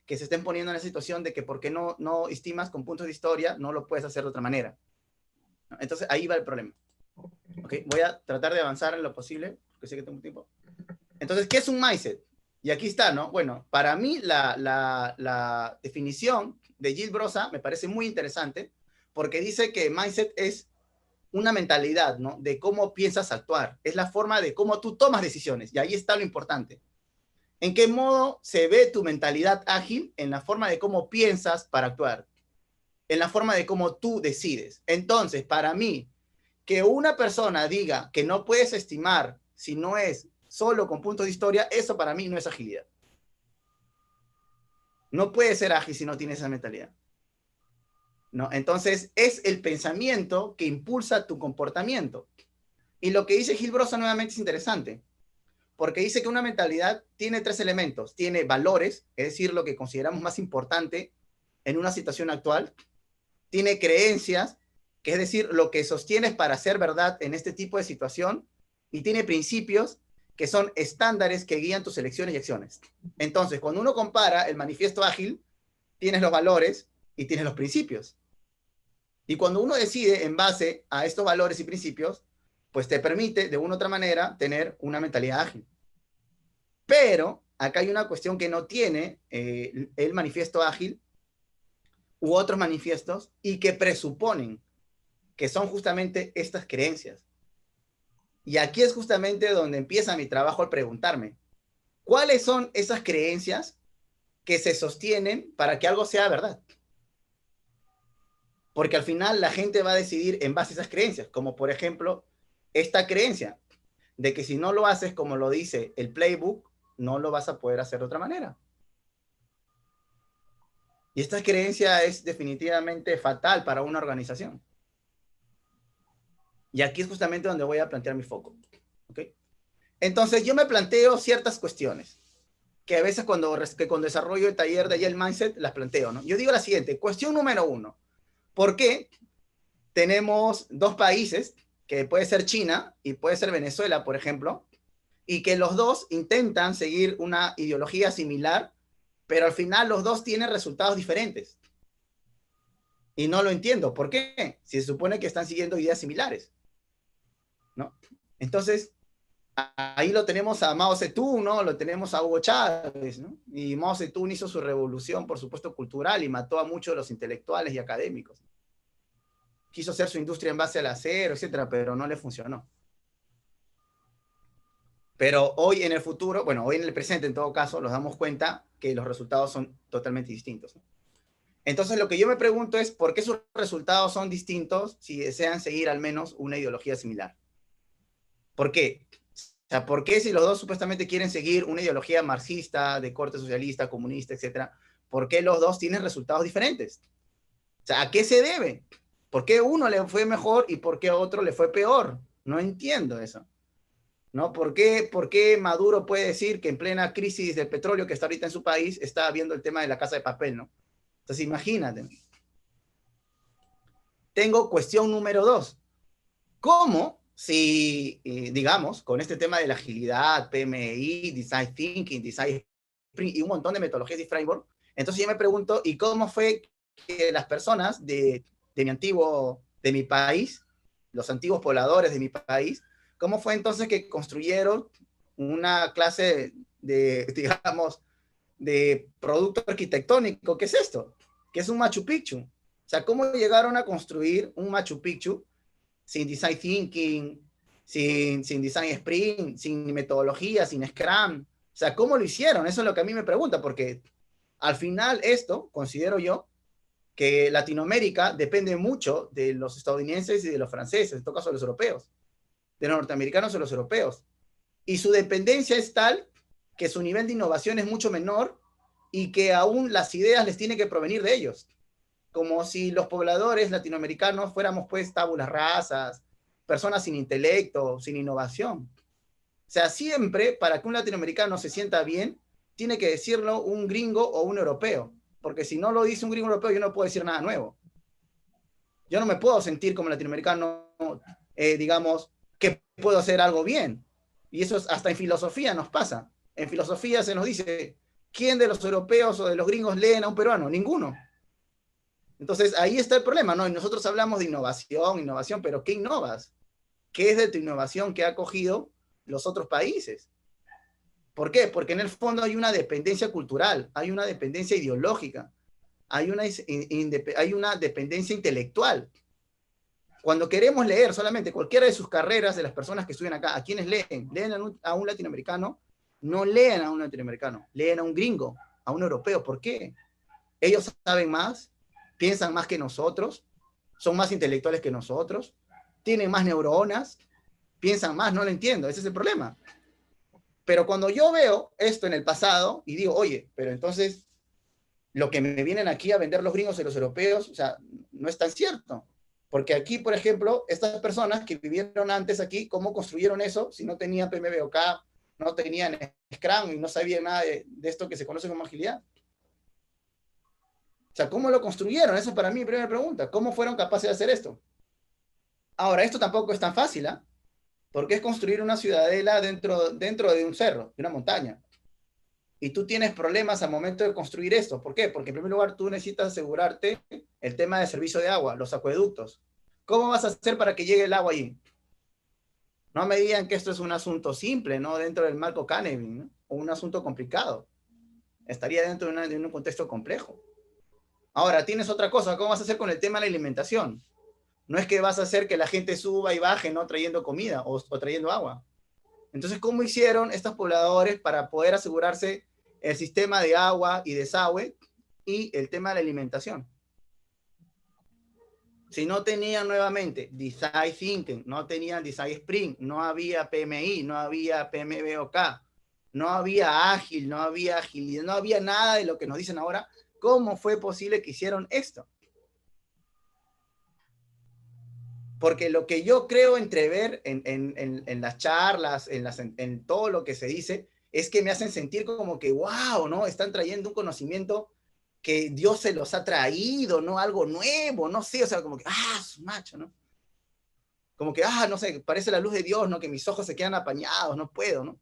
que se estén poniendo en la situación de que porque no estimas con puntos de historia, no lo puedes hacer de otra manera, ¿no? Entonces, ahí va el problema. ¿Okay? Voy a tratar de avanzar en lo posible, porque sé que tengo tiempo. Entonces, ¿qué es un mindset? Y aquí está, ¿no? Bueno, para mí la definición de Gil Brosa me parece muy interesante porque dice que mindset es una mentalidad, ¿no? De cómo piensas actuar. Es la forma de cómo tú tomas decisiones. Y ahí está lo importante. ¿En qué modo se ve tu mentalidad ágil? En la forma de cómo piensas para actuar. En la forma de cómo tú decides. Entonces, para mí, que una persona diga que no puedes estimar si no es solo con puntos de historia, eso para mí no es agilidad. No puedes ser ágil si no tienes esa mentalidad, ¿no? Entonces, es el pensamiento que impulsa tu comportamiento. Y lo que dice Gil Brosa nuevamente es interesante, porque dice que una mentalidad tiene tres elementos. Tiene valores, es decir, lo que consideramos más importante en una situación actual. Tiene creencias, que es decir, lo que sostienes para ser verdad en este tipo de situación. Y tiene principios, que son estándares que guían tus elecciones y acciones. Entonces, cuando uno compara el manifiesto ágil, tienes los valores y tienes los principios. Y cuando uno decide en base a estos valores y principios, pues te permite de una u otra manera tener una mentalidad ágil. Pero acá hay una cuestión que no tiene el manifiesto ágil, u otros manifiestos y que presuponen que son justamente estas creencias. Y aquí es justamente donde empieza mi trabajo al preguntarme, ¿cuáles son esas creencias que se sostienen para que algo sea verdad? Porque al final la gente va a decidir en base a esas creencias, como por ejemplo esta creencia de que si no lo haces como lo dice el playbook, no lo vas a poder hacer de otra manera. Y esta creencia es definitivamente fatal para una organización. Y aquí es justamente donde voy a plantear mi foco. ¿Okay? Entonces yo me planteo ciertas cuestiones que a veces cuando desarrollo el taller de Agile Mindset las planteo, ¿no? Yo digo la siguiente, cuestión número 1. ¿Por qué tenemos dos países, que puede ser China y puede ser Venezuela, por ejemplo, y que los dos intentan seguir una ideología similar, pero al final los dos tienen resultados diferentes? Y no lo entiendo. ¿Por qué? Si se supone que están siguiendo ideas similares, ¿no? Entonces, ahí lo tenemos a Mao Zedong, ¿no? Lo tenemos a Hugo Chávez, ¿no? Y Mao Zedong hizo su revolución, por supuesto, cultural y mató a muchos de los intelectuales y académicos. Quiso hacer su industria en base al acero, etcétera, pero no le funcionó. Pero hoy en el futuro, bueno, hoy en el presente en todo caso, nos damos cuenta que los resultados son totalmente distintos, ¿no? Entonces lo que yo me pregunto es, ¿por qué sus resultados son distintos si desean seguir al menos una ideología similar? ¿Por qué? O sea, ¿por qué si los dos supuestamente quieren seguir una ideología marxista, de corte socialista, comunista, etcétera, por qué los dos tienen resultados diferentes? O sea, ¿a qué se debe? ¿Por qué uno le fue mejor y por qué a otro le fue peor? No entiendo eso, ¿no? ¿Por qué Maduro puede decir que en plena crisis del petróleo que está ahorita en su país está viendo el tema de la Casa de Papel, ¿no? Entonces, imagínate. Tengo cuestión número 2. ¿Cómo si, digamos, con este tema de la agilidad, PMI, Design Thinking, Design Sprint y un montón de metodologías y framework, entonces yo me pregunto, ¿y cómo fue que las personas de mi país, los antiguos pobladores de mi país, cómo fue entonces que construyeron una clase de digamos, de producto arquitectónico? ¿Qué es esto? ¿Qué es un Machu Picchu? O sea, ¿cómo llegaron a construir un Machu Picchu sin design thinking, sin design sprint, sin metodología, sin Scrum? O sea, ¿cómo lo hicieron? Eso es lo que a mí me pregunta, porque al final esto, considero yo, que Latinoamérica depende mucho de los estadounidenses y de los franceses, en todo caso de los europeos, de los norteamericanos y los europeos. Y su dependencia es tal que su nivel de innovación es mucho menor y que aún las ideas les tienen que provenir de ellos, como si los pobladores latinoamericanos fuéramos pues tabulas rasas, personas sin intelecto, sin innovación. O sea, siempre para que un latinoamericano se sienta bien, tiene que decirlo un gringo o un europeo, porque si no lo dice un gringo europeo, yo no puedo decir nada nuevo. Yo no me puedo sentir como latinoamericano, digamos, que puedo hacer algo bien. Y eso hasta en filosofía nos pasa. En filosofía se nos dice, ¿quién de los europeos o de los gringos leen a un peruano? Ninguno. Entonces ahí está el problema, ¿no? Y nosotros hablamos de innovación, pero ¿qué innovas? ¿Qué es de tu innovación que ha cogido los otros países? ¿Por qué? Porque en el fondo hay una dependencia cultural, hay una dependencia ideológica, hay una dependencia intelectual. Cuando queremos leer solamente cualquiera de sus carreras de las personas que estudian acá, ¿a quiénes leen? ¿Leen a un latinoamericano? No leen a un latinoamericano, leen a un gringo, a un europeo. ¿Por qué? Ellos saben más, piensan más que nosotros, son más intelectuales que nosotros, tienen más neuronas, piensan más, no lo entiendo, ese es el problema. Pero cuando yo veo esto en el pasado y digo, oye, pero entonces lo que me vienen aquí a vender los gringos y los europeos, o sea, no es tan cierto. Porque aquí, por ejemplo, estas personas que vivieron antes aquí, ¿cómo construyeron eso si no tenían PMBOK, no tenían Scrum y no sabían nada de esto que se conoce como agilidad? O sea, ¿cómo lo construyeron? Esa es para mí mi primera pregunta. ¿Cómo fueron capaces de hacer esto? Ahora, esto tampoco es tan fácil, ¿eh? Porque es construir una ciudadela dentro de un cerro, de una montaña. Y tú tienes problemas al momento de construir esto. ¿Por qué? Porque en primer lugar tú necesitas asegurarte el tema de servicio de agua, los acueductos. ¿Cómo vas a hacer para que llegue el agua allí? No me digan que esto es un asunto simple, ¿no? Dentro del marco Carnegie, ¿no? O un asunto complicado. Estaría dentro de un contexto complejo. Ahora, tienes otra cosa, ¿cómo vas a hacer con el tema de la alimentación? No es que vas a hacer que la gente suba y baje, ¿no? Trayendo comida o trayendo agua. Entonces, ¿cómo hicieron estos pobladores para poder asegurarse el sistema de agua y desagüe y el tema de la alimentación? Si no tenían nuevamente Design Thinking, no tenían Design Sprint, no había PMI, no había PMBOK, no había ágil, no había agilidad, no había nada de lo que nos dicen ahora, ¿cómo fue posible que hicieron esto? Porque lo que yo creo entrever en las charlas, en todo lo que se dice, es que me hacen sentir como que, wow, ¿no? Están trayendo un conocimiento que Dios se los ha traído, ¿no? Algo nuevo, no sé, o sea, como que, su macho, ¿no? Como que, no sé, parece la luz de Dios, ¿no? Que mis ojos se quedan apañados, no puedo, ¿no?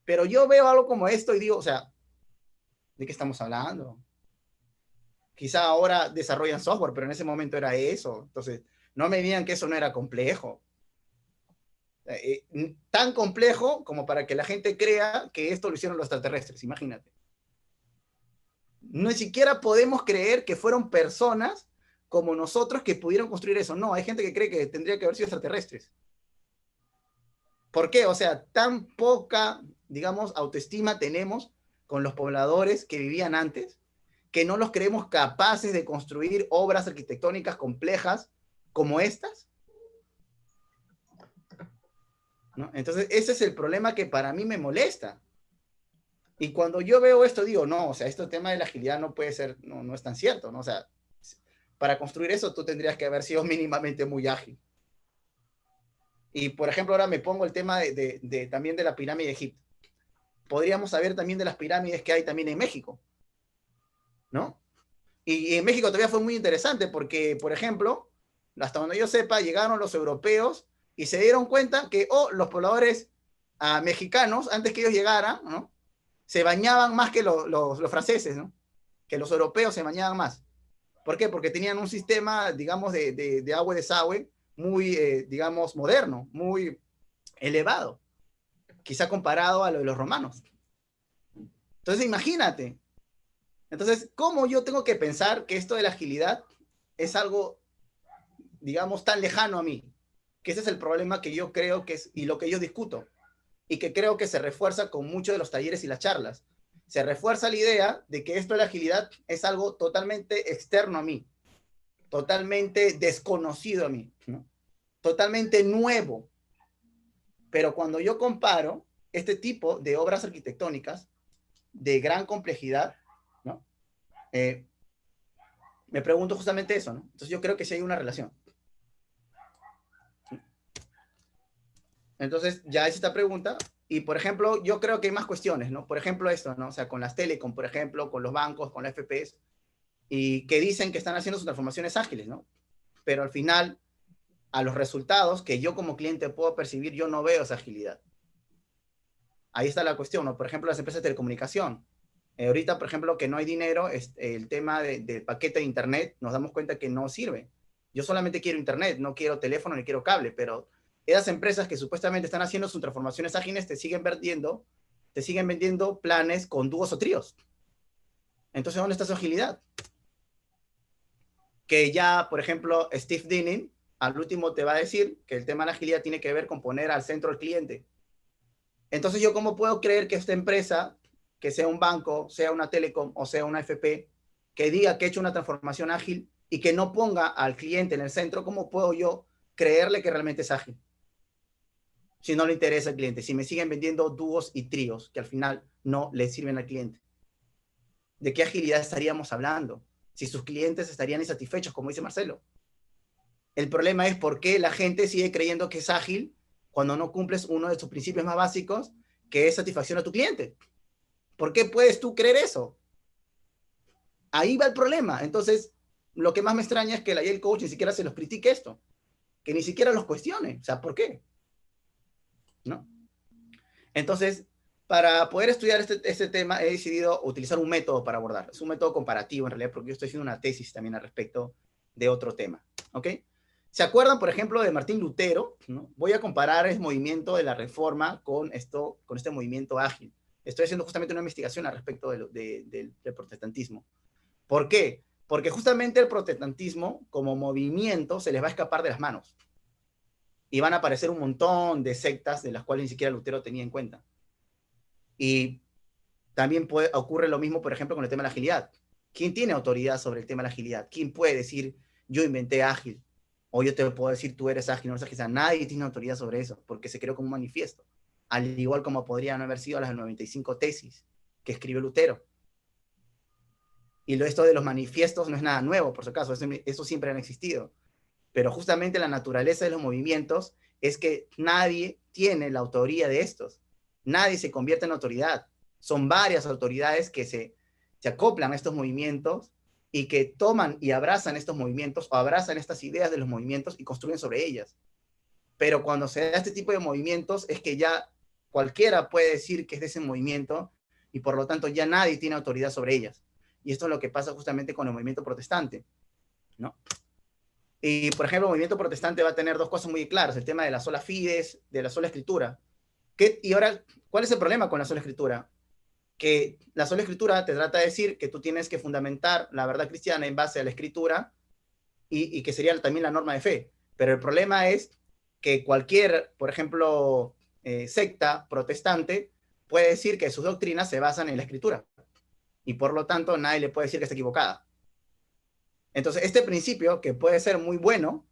Pero yo veo algo como esto y digo, o sea, ¿de qué estamos hablando? Quizá ahora desarrollan software, pero en ese momento era eso. Entonces, no me digan que eso no era complejo. Tan complejo como para que la gente crea que esto lo hicieron los extraterrestres, imagínate. No siquiera podemos creer que fueron personas como nosotros que pudieron construir eso. No, hay gente que cree que tendría que haber sido extraterrestres. ¿Por qué? O sea, tan poca, digamos, autoestima tenemos con los pobladores que vivían antes, que no los creemos capaces de construir obras arquitectónicas complejas como estas. ¿No? Entonces, ese es el problema que para mí me molesta. Y cuando yo veo esto, digo, no, o sea, este tema de la agilidad no puede ser, no es tan cierto, ¿no? O sea, para construir eso tú tendrías que haber sido mínimamente muy ágil. Y, por ejemplo, ahora me pongo el tema también de la pirámide de Egipto. Podríamos saber también de las pirámides que hay también en México, ¿no? Y en México todavía fue muy interesante porque, por ejemplo, hasta donde yo sepa, llegaron los europeos y se dieron cuenta que, los pobladores mexicanos, antes que ellos llegaran, ¿no? Se bañaban más que los franceses, ¿no? Que los europeos se bañaban más. ¿Por qué? Porque tenían un sistema, digamos, de agua y desagüe muy, digamos, moderno, muy elevado, quizá comparado a lo de los romanos. Entonces, imagínate. Entonces, ¿cómo yo tengo que pensar que esto de la agilidad es algo, digamos, tan lejano a mí? Que ese es el problema que yo creo que es, y lo que yo discuto, y que creo que se refuerza con muchos de los talleres y las charlas. Se refuerza la idea de que esto de la agilidad es algo totalmente externo a mí, totalmente desconocido a mí, ¿no? Totalmente nuevo. Pero cuando yo comparo este tipo de obras arquitectónicas de gran complejidad, ¿no? Me pregunto justamente eso, ¿no? Entonces yo creo que sí hay una relación. Entonces ya es esta pregunta. Y, por ejemplo, yo creo que hay más cuestiones, ¿no? Por ejemplo, esto, ¿no? O sea, con las telecom, por ejemplo, con los bancos, con la FPS, y que dicen que están haciendo sus transformaciones ágiles, ¿no? Pero al final, a los resultados que yo como cliente puedo percibir, yo no veo esa agilidad. Ahí está la cuestión, ¿no? Por ejemplo, las empresas de telecomunicación. Ahorita, por ejemplo, que no hay dinero, el tema del paquete de internet, nos damos cuenta que no sirve. Yo solamente quiero internet, no quiero teléfono ni quiero cable, pero esas empresas que supuestamente están haciendo sus transformaciones ágiles te siguen vendiendo planes con dúos o tríos. Entonces, ¿dónde está su agilidad? Que ya, por ejemplo, Steve Dinning al último te va a decir que el tema de la agilidad tiene que ver con poner al centro al cliente. Entonces, ¿yo cómo puedo creer que esta empresa, que sea un banco, sea una telecom o sea una FP, que diga que ha hecho una transformación ágil y que no ponga al cliente en el centro, cómo puedo yo creerle que realmente es ágil? Si no le interesa al cliente, si me siguen vendiendo dúos y tríos que al final no le sirven al cliente. ¿De qué agilidad estaríamos hablando? Si sus clientes estarían insatisfechos, como dice Marcelo. El problema es por qué la gente sigue creyendo que es ágil cuando no cumples uno de sus principios más básicos, que es satisfacción a tu cliente. ¿Por qué puedes tú creer eso? Ahí va el problema. Entonces, lo que más me extraña es que el coach ni siquiera se los critique esto, que ni siquiera los cuestione. O sea, ¿por qué? ¿No? Entonces, para poder estudiar este tema, he decidido utilizar un método para abordar. Es un método comparativo, en realidad, porque yo estoy haciendo una tesis también al respecto de otro tema. ¿Ok? ¿Se acuerdan, por ejemplo, de Martín Lutero? ¿No? Voy a comparar el movimiento de la Reforma con este movimiento ágil. Estoy haciendo justamente una investigación al respecto del protestantismo. ¿Por qué? Porque justamente el protestantismo, como movimiento, se les va a escapar de las manos. Y van a aparecer un montón de sectas de las cuales ni siquiera Lutero tenía en cuenta. Y también ocurre lo mismo, por ejemplo, con el tema de la agilidad. ¿Quién tiene autoridad sobre el tema de la agilidad? ¿Quién puede decir, yo inventé ágil? O yo te puedo decir, tú eres ágil, no eres ágil. O sea, nadie tiene autoridad sobre eso, porque se creó como un manifiesto. Al igual como podrían haber sido las 95 tesis que escribió Lutero. Y esto de los manifiestos no es nada nuevo, por si acaso, eso siempre han existido. Pero justamente la naturaleza de los movimientos es que nadie tiene la autoría de estos. Nadie se convierte en autoridad. Son varias autoridades que se acoplan a estos movimientos y que toman y abrazan estos movimientos o abrazan estas ideas de los movimientos y construyen sobre ellas. Pero cuando se da este tipo de movimientos es que ya cualquiera puede decir que es de ese movimiento y por lo tanto ya nadie tiene autoridad sobre ellas. Y esto es lo que pasa justamente con el movimiento protestante, ¿no? Y, por ejemplo, el movimiento protestante va a tener dos cosas muy claras, el tema de la sola fides, de la sola escritura. Y ahora, ¿cuál es el problema con la sola escritura? Que la sola escritura te trata de decir que tú tienes que fundamentar la verdad cristiana en base a la escritura y que sería también la norma de fe. Pero el problema es que cualquier, por ejemplo, secta protestante puede decir que sus doctrinas se basan en la escritura y por lo tanto nadie le puede decir que está equivocada. Entonces, este principio, que puede ser muy bueno,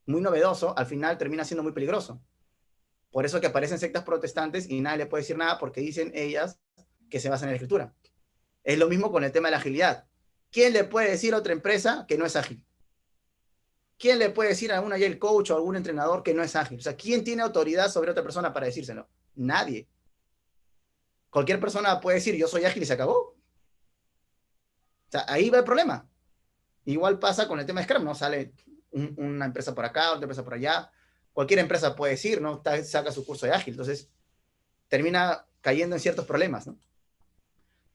muy novedoso, al final termina siendo muy peligroso. Por eso que aparecen sectas protestantes y nadie le puede decir nada porque dicen ellas que se basan en la escritura. Es lo mismo con el tema de la agilidad. ¿Quién le puede decir a otra empresa que no es ágil? ¿Quién le puede decir a un agile coach o a algún entrenador que no es ágil? O sea, ¿quién tiene autoridad sobre otra persona para decírselo? Nadie. Cualquier persona puede decir yo soy ágil y se acabó. O sea, ahí va el problema. Igual pasa con el tema de Scrum, ¿no? Sale una empresa por acá, otra empresa por allá. Cualquier empresa puede decir, ¿no? Saca su curso de ágil. Entonces, termina cayendo en ciertos problemas, ¿no?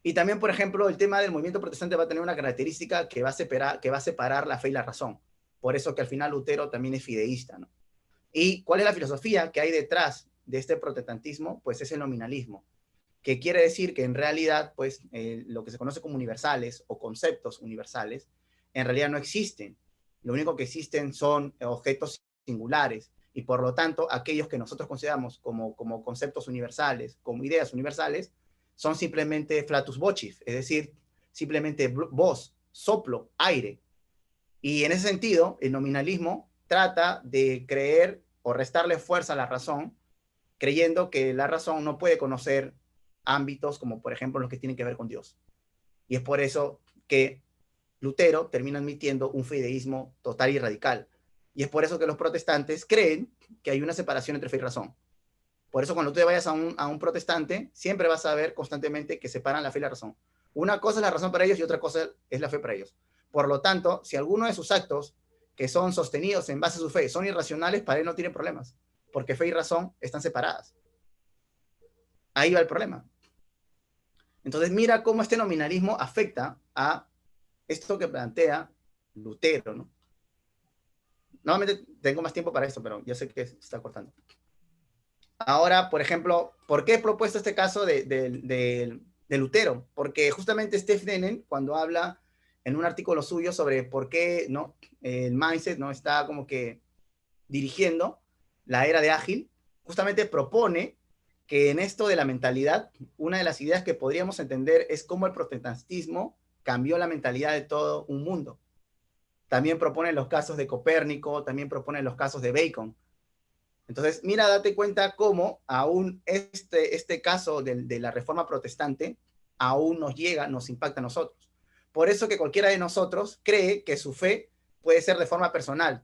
Y también, por ejemplo, el tema del movimiento protestante va a tener una característica que va a separar la fe y la razón. Por eso que al final Lutero también es fideísta, ¿no? ¿Y cuál es la filosofía que hay detrás de este protestantismo? Pues es el nominalismo, que quiere decir que en realidad, pues, lo que se conoce como universales o conceptos universales, en realidad no existen. Lo único que existen son objetos singulares y por lo tanto aquellos que nosotros consideramos como conceptos universales, como ideas universales, son simplemente flatus vocis, es decir, simplemente voz, soplo, aire. Y en ese sentido, el nominalismo trata de creer o restarle fuerza a la razón, creyendo que la razón no puede conocer ámbitos como por ejemplo los que tienen que ver con Dios. Y es por eso que Lutero termina admitiendo un fideísmo total y radical. Y es por eso que los protestantes creen que hay una separación entre fe y razón. Por eso cuando tú te vayas a un protestante, siempre vas a ver constantemente que separan la fe y la razón. Una cosa es la razón para ellos y otra cosa es la fe para ellos. Por lo tanto, si alguno de sus actos que son sostenidos en base a su fe son irracionales, para él no tiene problemas, porque fe y razón están separadas. Ahí va el problema. Entonces, mira cómo este nominalismo afecta a esto que plantea Lutero, ¿no? Nuevamente tengo más tiempo para esto, pero yo sé que se está cortando. Ahora, por ejemplo, ¿por qué he propuesto este caso de Lutero? Porque justamente Steph Denen, cuando habla en un artículo suyo sobre por qué ¿no? el mindset no está como que dirigiendo la era de ágil, justamente propone que en esto de la mentalidad, una de las ideas que podríamos entender es cómo el protestantismo cambió la mentalidad de todo un mundo. También propone los casos de Copérnico, también propone los casos de Bacon. Entonces, mira, date cuenta cómo aún este caso de la reforma protestante aún nos llega, nos impacta a nosotros. Por eso que cualquiera de nosotros cree que su fe puede ser de forma personal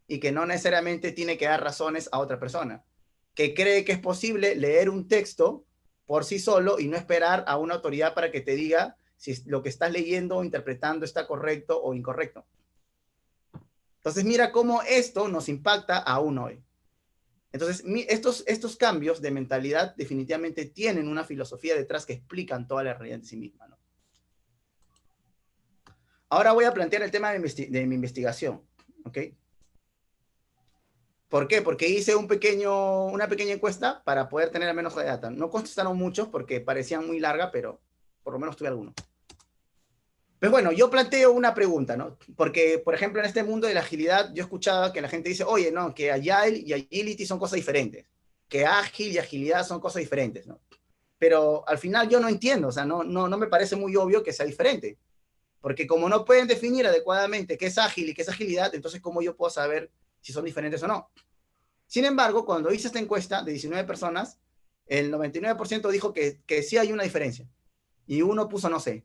y que no necesariamente tiene que dar razones a otra persona. Que cree que es posible leer un texto por sí solo y no esperar a una autoridad para que te diga si lo que estás leyendo o interpretando está correcto o incorrecto. Entonces, mira cómo esto nos impacta aún hoy. Entonces, estos cambios de mentalidad definitivamente tienen una filosofía detrás que explican toda la realidad de sí misma, ¿no? Ahora voy a plantear el tema de mi investigación, ¿ok? ¿Por qué? Porque hice una pequeña encuesta para poder tener al menos de data. No contestaron muchos porque parecían muy larga, pero por lo menos tuve alguno. Pues bueno, yo planteo una pregunta, ¿no? Porque, por ejemplo, en este mundo de la agilidad, yo escuchaba que la gente dice, oye, no, que Agile y Agility son cosas diferentes, que ágil y agilidad son cosas diferentes, ¿no? Pero al final yo no entiendo, o sea, no me parece muy obvio que sea diferente. Porque como no pueden definir adecuadamente qué es ágil y qué es agilidad, entonces ¿cómo yo puedo saber si son diferentes o no? Sin embargo, cuando hice esta encuesta de 19 personas, el 99% dijo que sí hay una diferencia. Y uno puso no sé.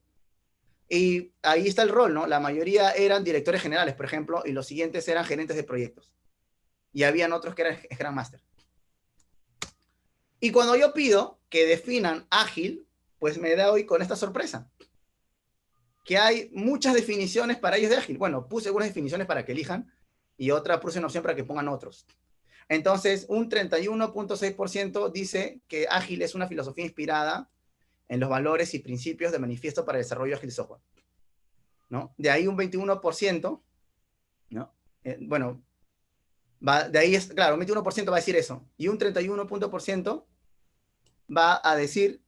Y ahí está el rol, ¿no? La mayoría eran directores generales, por ejemplo, y los siguientes eran gerentes de proyectos. Y habían otros que eran Scrum Master. Y cuando yo pido que definan ágil, pues me doy con esta sorpresa. Que hay muchas definiciones para ellos de ágil. Bueno, puse algunas definiciones para que elijan y otra puse una opción para que pongan otros. Entonces, un 31.6% dice que ágil es una filosofía inspirada en los valores y principios de manifiesto para el desarrollo ágil de software, ¿no? De ahí un 21%, ¿no? Bueno, de ahí es, claro, un 21% va a decir eso, y un 31% va a decir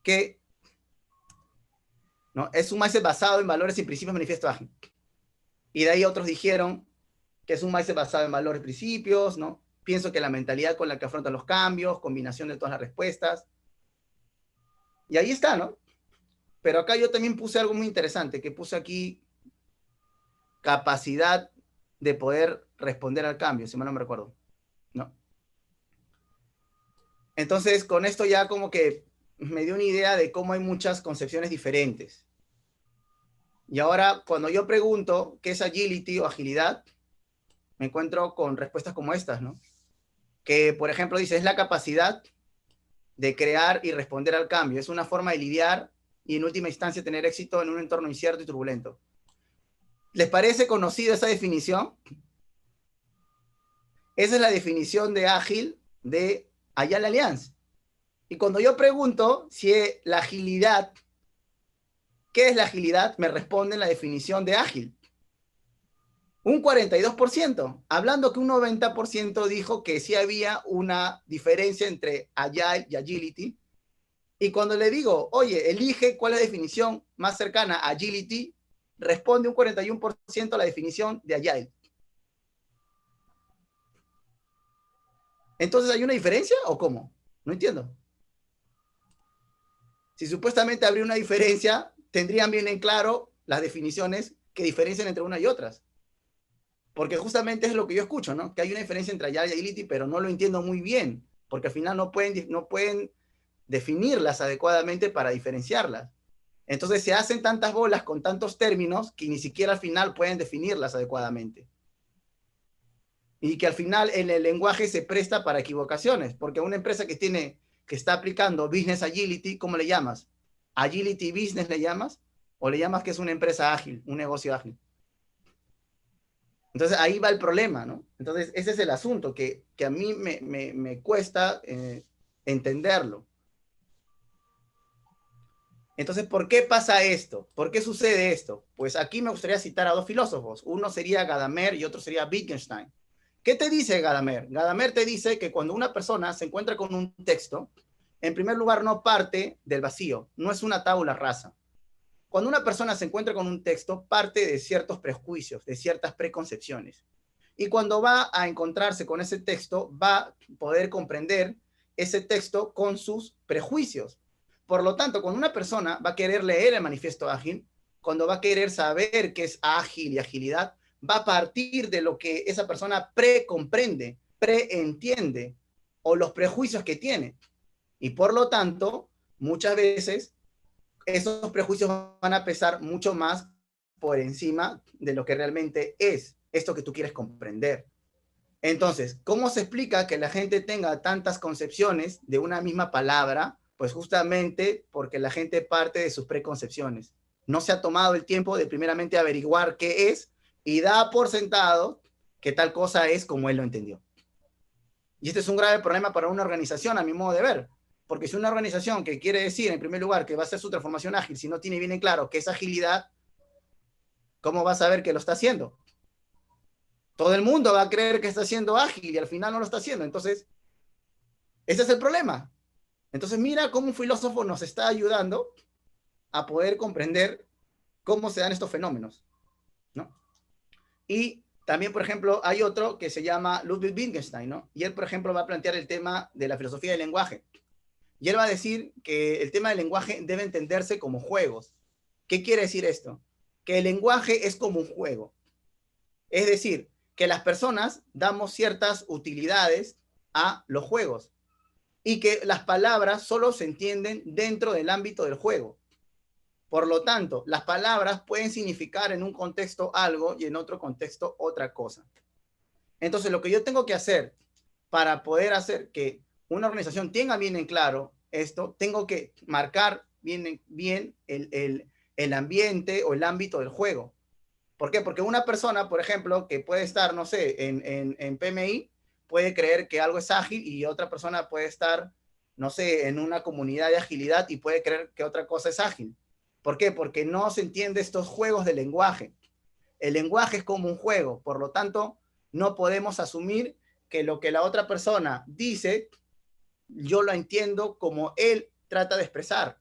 que, ¿no? Es un mindset basado en valores y principios de manifiesto ágil. Y de ahí otros dijeron que es un mindset basado en valores y principios, ¿no? Pienso que la mentalidad con la que afrontan los cambios, combinación de todas las respuestas. Y ahí está, ¿no? Pero acá yo también puse algo muy interesante, que puse aquí capacidad de poder responder al cambio, si mal no me recuerdo, ¿no? Entonces, con esto ya como que me dio una idea de cómo hay muchas concepciones diferentes. Y ahora, cuando yo pregunto qué es agility o agilidad, me encuentro con respuestas como estas, ¿no? Que, por ejemplo, dice, es la capacidad de crear y responder al cambio. Es una forma de lidiar y, en última instancia, tener éxito en un entorno incierto y turbulento. ¿Les parece conocida esa definición? Esa es la definición de ágil de Agile Alliance. Y cuando yo pregunto si es la agilidad, ¿qué es la agilidad? Me responden la definición de ágil. Un 42%, hablando que un 90% dijo que sí había una diferencia entre Agile y Agility. Y cuando le digo, oye, elige cuál es la definición más cercana a Agility, responde un 41% a la definición de Agile. Entonces, ¿hay una diferencia o cómo? No entiendo. Si supuestamente habría una diferencia, tendrían bien en claro las definiciones que diferencian entre una y otras. Porque justamente es lo que yo escucho, ¿no? Que hay una diferencia entre Agile y Agility, pero no lo entiendo muy bien, porque al final no pueden definirlas adecuadamente para diferenciarlas. Entonces se hacen tantas bolas con tantos términos que ni siquiera al final pueden definirlas adecuadamente. Y que al final en el lenguaje se presta para equivocaciones, porque una empresa que está aplicando Business Agility, ¿cómo le llamas? ¿Agility Business le llamas? ¿O le llamas que es una empresa ágil, un negocio ágil? Entonces ahí va el problema, ¿no? Entonces ese es el asunto que a mí me cuesta entenderlo. Entonces, ¿por qué pasa esto? ¿Por qué sucede esto? Pues aquí me gustaría citar a dos filósofos. Uno sería Gadamer y otro sería Wittgenstein. ¿Qué te dice Gadamer? Gadamer te dice que cuando una persona se encuentra con un texto, en primer lugar no parte del vacío, no es una tabula rasa. Cuando una persona se encuentra con un texto, parte de ciertos prejuicios, de ciertas preconcepciones. Y cuando va a encontrarse con ese texto, va a poder comprender ese texto con sus prejuicios. Por lo tanto, cuando una persona va a querer leer el manifiesto ágil, cuando va a querer saber qué es ágil y agilidad, va a partir de lo que esa persona precomprende, preentiende o los prejuicios que tiene. Y por lo tanto, muchas veces esos prejuicios van a pesar mucho más por encima de lo que realmente es esto que tú quieres comprender. Entonces, ¿cómo se explica que la gente tenga tantas concepciones de una misma palabra? Pues justamente porque la gente parte de sus preconcepciones. No se ha tomado el tiempo de primeramente averiguar qué es y da por sentado que tal cosa es como él lo entendió. Y este es un grave problema para una organización, a mi modo de ver. Porque si una organización que quiere decir, en primer lugar, que va a hacer su transformación ágil, si no tiene bien en claro qué es agilidad, ¿cómo va a saber que lo está haciendo? Todo el mundo va a creer que está siendo ágil y al final no lo está haciendo. Entonces, ese es el problema. Entonces, mira cómo un filósofo nos está ayudando a poder comprender cómo se dan estos fenómenos, ¿no? Y también, por ejemplo, hay otro que se llama Ludwig Wittgenstein, ¿no? Y él, por ejemplo, va a plantear el tema de la filosofía del lenguaje. Y él va a decir que el tema del lenguaje debe entenderse como juegos. ¿Qué quiere decir esto? Que el lenguaje es como un juego. Es decir, que las personas damos ciertas utilidades a los juegos y que las palabras solo se entienden dentro del ámbito del juego. Por lo tanto, las palabras pueden significar en un contexto algo y en otro contexto otra cosa. Entonces, lo que yo tengo que hacer para poder hacer que una organización tenga bien en claro esto, tengo que marcar bien el ambiente o el ámbito del juego. ¿Por qué? Porque una persona, por ejemplo, que puede estar, no sé, en PMI, puede creer que algo es ágil y otra persona puede estar, no sé, en una comunidad de agilidad y puede creer que otra cosa es ágil. ¿Por qué? Porque no se entiende estos juegos de lenguaje. El lenguaje es como un juego, por lo tanto, no podemos asumir que lo que la otra persona dice, yo lo entiendo como él trata de expresar.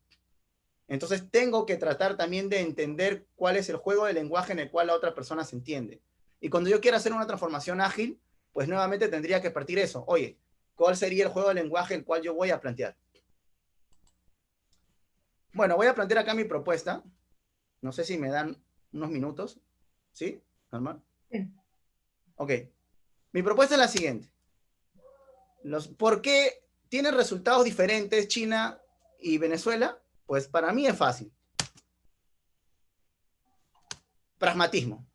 Entonces tengo que tratar también de entender cuál es el juego de lenguaje en el cual la otra persona se entiende. Y cuando yo quiera hacer una transformación ágil, pues nuevamente tendría que partir eso. Oye, ¿cuál sería el juego de lenguaje el cual yo voy a plantear? Bueno, voy a plantear acá mi propuesta. No sé si me dan unos minutos. ¿Sí? ¿Normal? Sí. Ok. Mi propuesta es la siguiente. ¿Por qué tienen resultados diferentes China y Venezuela? Pues para mí es fácil. Pragmatismo.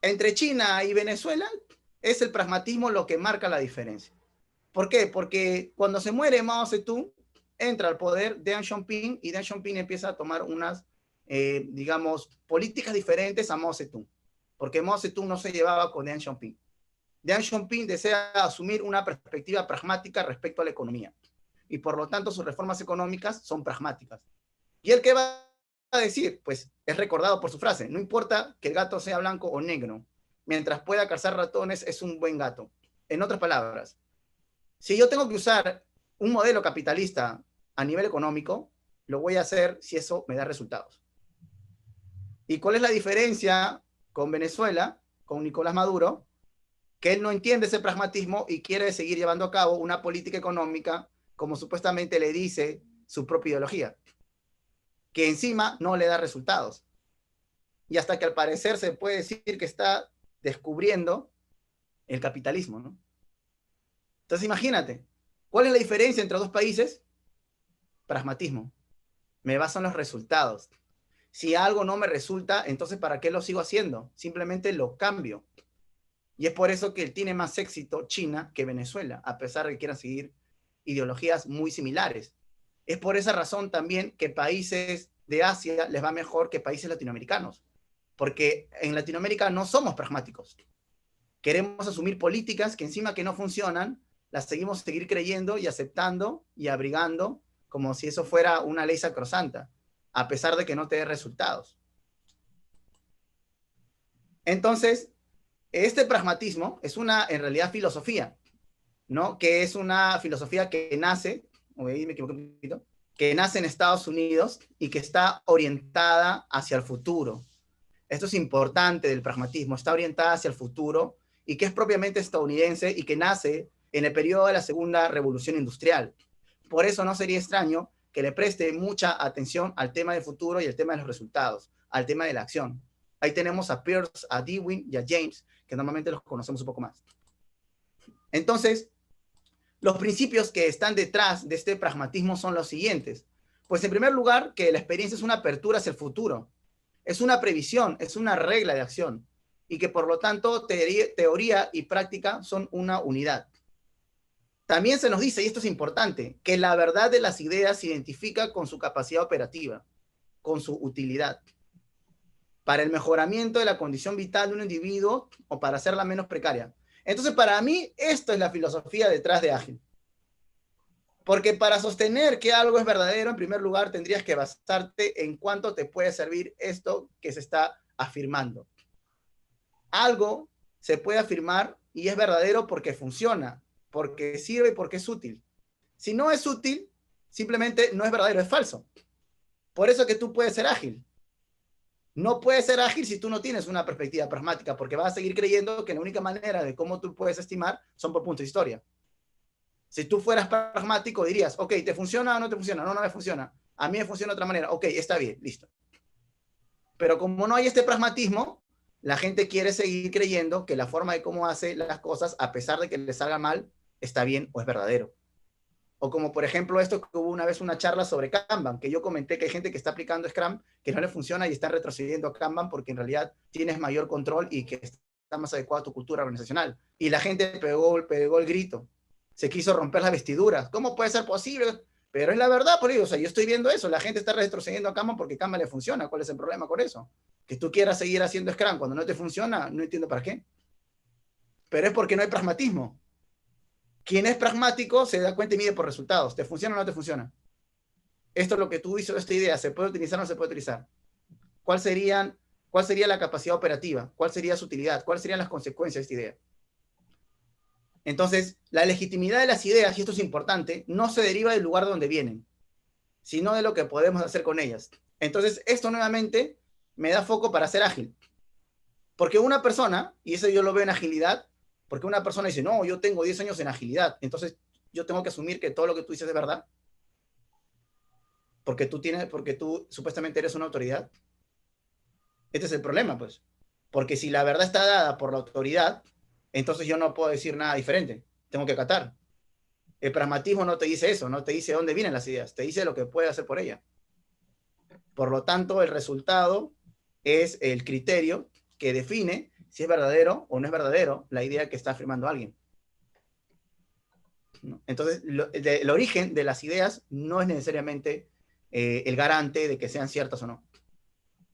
Entre China y Venezuela es el pragmatismo lo que marca la diferencia. ¿Por qué? Porque cuando se muere Mao Zedong, entra al poder Deng Xiaoping y Deng Xiaoping empieza a tomar unas, digamos, políticas diferentes a Mao Zedong. Porque Mao Zedong no se llevaba con Deng Xiaoping. Deng Xiaoping desea asumir una perspectiva pragmática respecto a la economía. Y por lo tanto sus reformas económicas son pragmáticas. ¿Y él qué va a decir? Pues es recordado por su frase, no importa que el gato sea blanco o negro, mientras pueda cazar ratones es un buen gato. En otras palabras, si yo tengo que usar un modelo capitalista a nivel económico, lo voy a hacer si eso me da resultados. ¿Y cuál es la diferencia con Venezuela, con Nicolás Maduro? Que él no entiende ese pragmatismo y quiere seguir llevando a cabo una política económica como supuestamente le dice su propia ideología, que encima no le da resultados. Y hasta que al parecer se puede decir que está descubriendo el capitalismo, ¿no? Entonces imagínate, ¿cuál es la diferencia entre dos países? Pragmatismo. Me baso en los resultados. Si algo no me resulta, entonces ¿para qué lo sigo haciendo? Simplemente lo cambio. Y es por eso que tiene más éxito China que Venezuela, a pesar de que quieran seguir ideologías muy similares. Es por esa razón también que países de Asia les va mejor que países latinoamericanos, porque en Latinoamérica no somos pragmáticos. Queremos asumir políticas que encima que no funcionan, las seguimos seguir creyendo y aceptando y abrigando como si eso fuera una ley sacrosanta, a pesar de que no te dé resultados. Entonces, este pragmatismo es una, en realidad, filosofía, ¿no? Que es una filosofía que nace, me equivoqué un poquito, que nace en Estados Unidos y que está orientada hacia el futuro. Esto es importante del pragmatismo, está orientada hacia el futuro y que es propiamente estadounidense y que nace en el periodo de la Segunda Revolución Industrial. Por eso no sería extraño que le preste mucha atención al tema del futuro y al tema de los resultados, al tema de la acción. Ahí tenemos a Peirce, a Dewey y a James, que normalmente los conocemos un poco más. Entonces, los principios que están detrás de este pragmatismo son los siguientes. Pues en primer lugar, que la experiencia es una apertura hacia el futuro, es una previsión, es una regla de acción y que por lo tanto teoría y práctica son una unidad. También se nos dice, y esto es importante, que la verdad de las ideas se identifica con su capacidad operativa, con su utilidad, para el mejoramiento de la condición vital de un individuo o para hacerla menos precaria. Entonces, para mí, esto es la filosofía detrás de Ágil. Porque para sostener que algo es verdadero, en primer lugar, tendrías que basarte en cuánto te puede servir esto que se está afirmando. Algo se puede afirmar y es verdadero porque funciona, porque sirve y porque es útil. Si no es útil, simplemente no es verdadero, es falso. Por eso que tú puedes ser ágil. No puedes ser ágil si tú no tienes una perspectiva pragmática, porque vas a seguir creyendo que la única manera de cómo tú puedes estimar son por puntos de historia. Si tú fueras pragmático, dirías, ok, ¿te funciona o no te funciona? No, no me funciona. A mí me funciona de otra manera. Ok, está bien, listo. Pero como no hay este pragmatismo, la gente quiere seguir creyendo que la forma de cómo hace las cosas, a pesar de que le salga mal, está bien o es verdadero. O como por ejemplo esto que hubo una vez una charla sobre Kanban, que yo comenté que hay gente que está aplicando Scrum que no le funciona y está retrocediendo a Kanban porque en realidad tienes mayor control y que está más adecuado a tu cultura organizacional. Y la gente pegó el grito, se quiso romper las vestiduras. ¿Cómo puede ser posible? Pero es la verdad, por ello, o sea, yo estoy viendo eso, la gente está retrocediendo a Kanban porque Kanban le funciona. ¿Cuál es el problema con eso? Que tú quieras seguir haciendo Scrum cuando no te funciona, no entiendo para qué. Pero es porque no hay pragmatismo. Quien es pragmático se da cuenta y mide por resultados. ¿Te funciona o no te funciona? Esto es lo que tú hizo, esta idea, ¿se puede utilizar o no se puede utilizar? ¿Cuál sería la capacidad operativa? ¿Cuál sería su utilidad? ¿Cuáles serían las consecuencias de esta idea? Entonces, la legitimidad de las ideas, y esto es importante, no se deriva del lugar donde vienen, sino de lo que podemos hacer con ellas. Entonces, esto nuevamente me da foco para ser ágil. Porque una persona, y eso yo lo veo en agilidad, porque una persona dice, no, yo tengo 10 años en agilidad, entonces yo tengo que asumir que todo lo que tú dices es verdad, porque tú supuestamente eres una autoridad. Este es el problema, pues. Porque si la verdad está dada por la autoridad, entonces yo no puedo decir nada diferente. Tengo que acatar. El pragmatismo no te dice eso, no te dice dónde vienen las ideas, te dice lo que puede hacer por ella. Por lo tanto, el resultado es el criterio que define si es verdadero o no es verdadero la idea que está afirmando alguien. ¿No? Entonces, el origen de las ideas no es necesariamente el garante de que sean ciertas o no.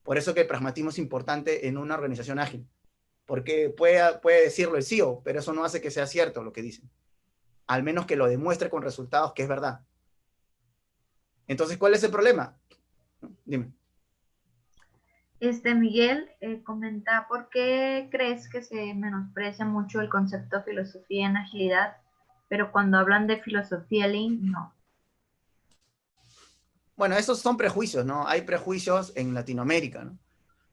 Por eso que el pragmatismo es importante en una organización ágil, porque puede decirlo el CEO, pero eso no hace que sea cierto lo que dicen, al menos que lo demuestre con resultados que es verdad. Entonces, ¿cuál es el problema? Dime. Miguel, comenta, ¿por qué crees que se menosprecia mucho el concepto de filosofía en agilidad, pero cuando hablan de filosofía Lean, no? Bueno, esos son prejuicios, ¿no? Hay prejuicios en Latinoamérica, ¿no?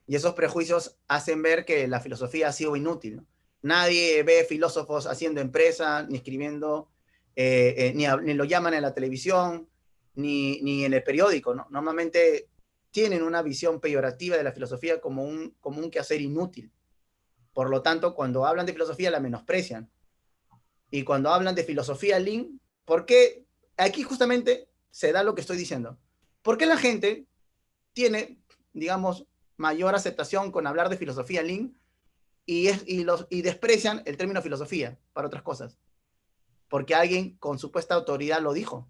Y esos prejuicios hacen ver que la filosofía ha sido inútil, ¿no? Nadie ve filósofos haciendo empresa, ni escribiendo, ni lo llaman en la televisión, ni en el periódico, ¿no? Normalmente tienen una visión peyorativa de la filosofía como un quehacer inútil. Por lo tanto, cuando hablan de filosofía la menosprecian. Y cuando hablan de filosofía Lean, ¿por qué? Aquí justamente se da lo que estoy diciendo. ¿Por qué la gente tiene, digamos, mayor aceptación con hablar de filosofía Lean y desprecian el término filosofía para otras cosas? Porque alguien con supuesta autoridad lo dijo.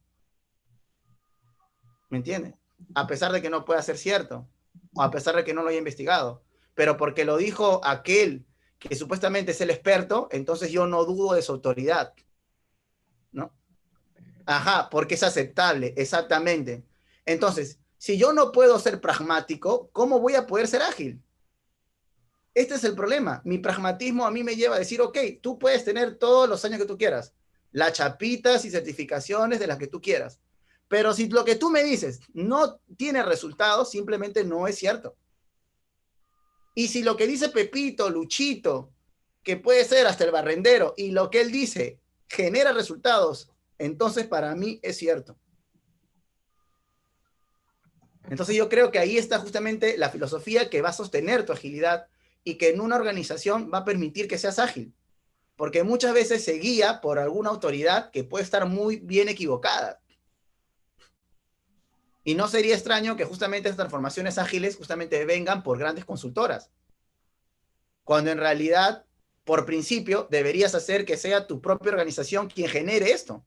¿Me entiendes? A pesar de que no pueda ser cierto, o a pesar de que no lo haya investigado. Pero porque lo dijo aquel que supuestamente es el experto, entonces yo no dudo de su autoridad, ¿no? Ajá, porque es aceptable, exactamente. Entonces, si yo no puedo ser pragmático, ¿cómo voy a poder ser ágil? Este es el problema. Mi pragmatismo a mí me lleva a decir, ok, tú puedes tener todos los años que tú quieras, las chapitas y certificaciones de las que tú quieras. Pero si lo que tú me dices no tiene resultados, simplemente no es cierto. Y si lo que dice Pepito, Luchito, que puede ser hasta el barrendero, y lo que él dice genera resultados, entonces para mí es cierto. Entonces yo creo que ahí está justamente la filosofía que va a sostener tu agilidad y que en una organización va a permitir que seas ágil. Porque muchas veces se guía por alguna autoridad que puede estar muy bien equivocada. Y no sería extraño que justamente estas transformaciones ágiles justamente vengan por grandes consultoras. Cuando en realidad, por principio, deberías hacer que sea tu propia organización quien genere esto.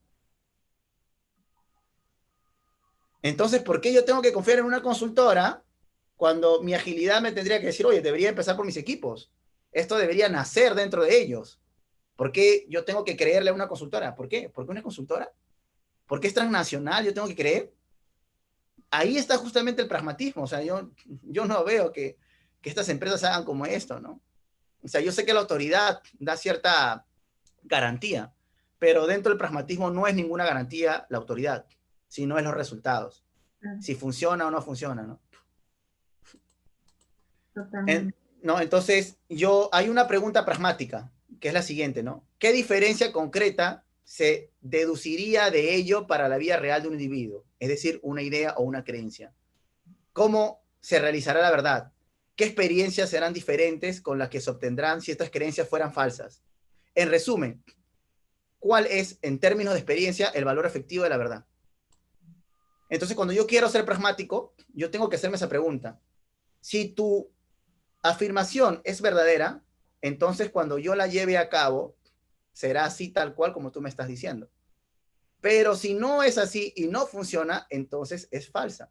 Entonces, ¿por qué yo tengo que confiar en una consultora cuando mi agilidad me tendría que decir, oye, debería empezar por mis equipos? Esto debería nacer dentro de ellos. ¿Por qué yo tengo que creerle a una consultora? ¿Por qué? ¿Por qué una consultora? ¿Por qué es transnacional? ¿Yo tengo que creer? Ahí está justamente el pragmatismo. O sea, yo no veo que estas empresas hagan como esto, ¿no? O sea, yo sé que la autoridad da cierta garantía, pero dentro del pragmatismo no es ninguna garantía la autoridad, sino es los resultados. Si funciona o no funciona, ¿no? Totalmente. ¿No? Entonces, hay una pregunta pragmática, que es la siguiente, ¿no? ¿Qué diferencia concreta se deduciría de ello para la vida real de un individuo? Es decir, una idea o una creencia. ¿Cómo se realizará la verdad? ¿Qué experiencias serán diferentes con las que se obtendrán si estas creencias fueran falsas? En resumen, ¿cuál es, en términos de experiencia, el valor efectivo de la verdad? Entonces, cuando yo quiero ser pragmático, yo tengo que hacerme esa pregunta. Si tu afirmación es verdadera, entonces cuando yo la lleve a cabo, será así tal cual como tú me estás diciendo. Pero si no es así y no funciona, entonces es falsa.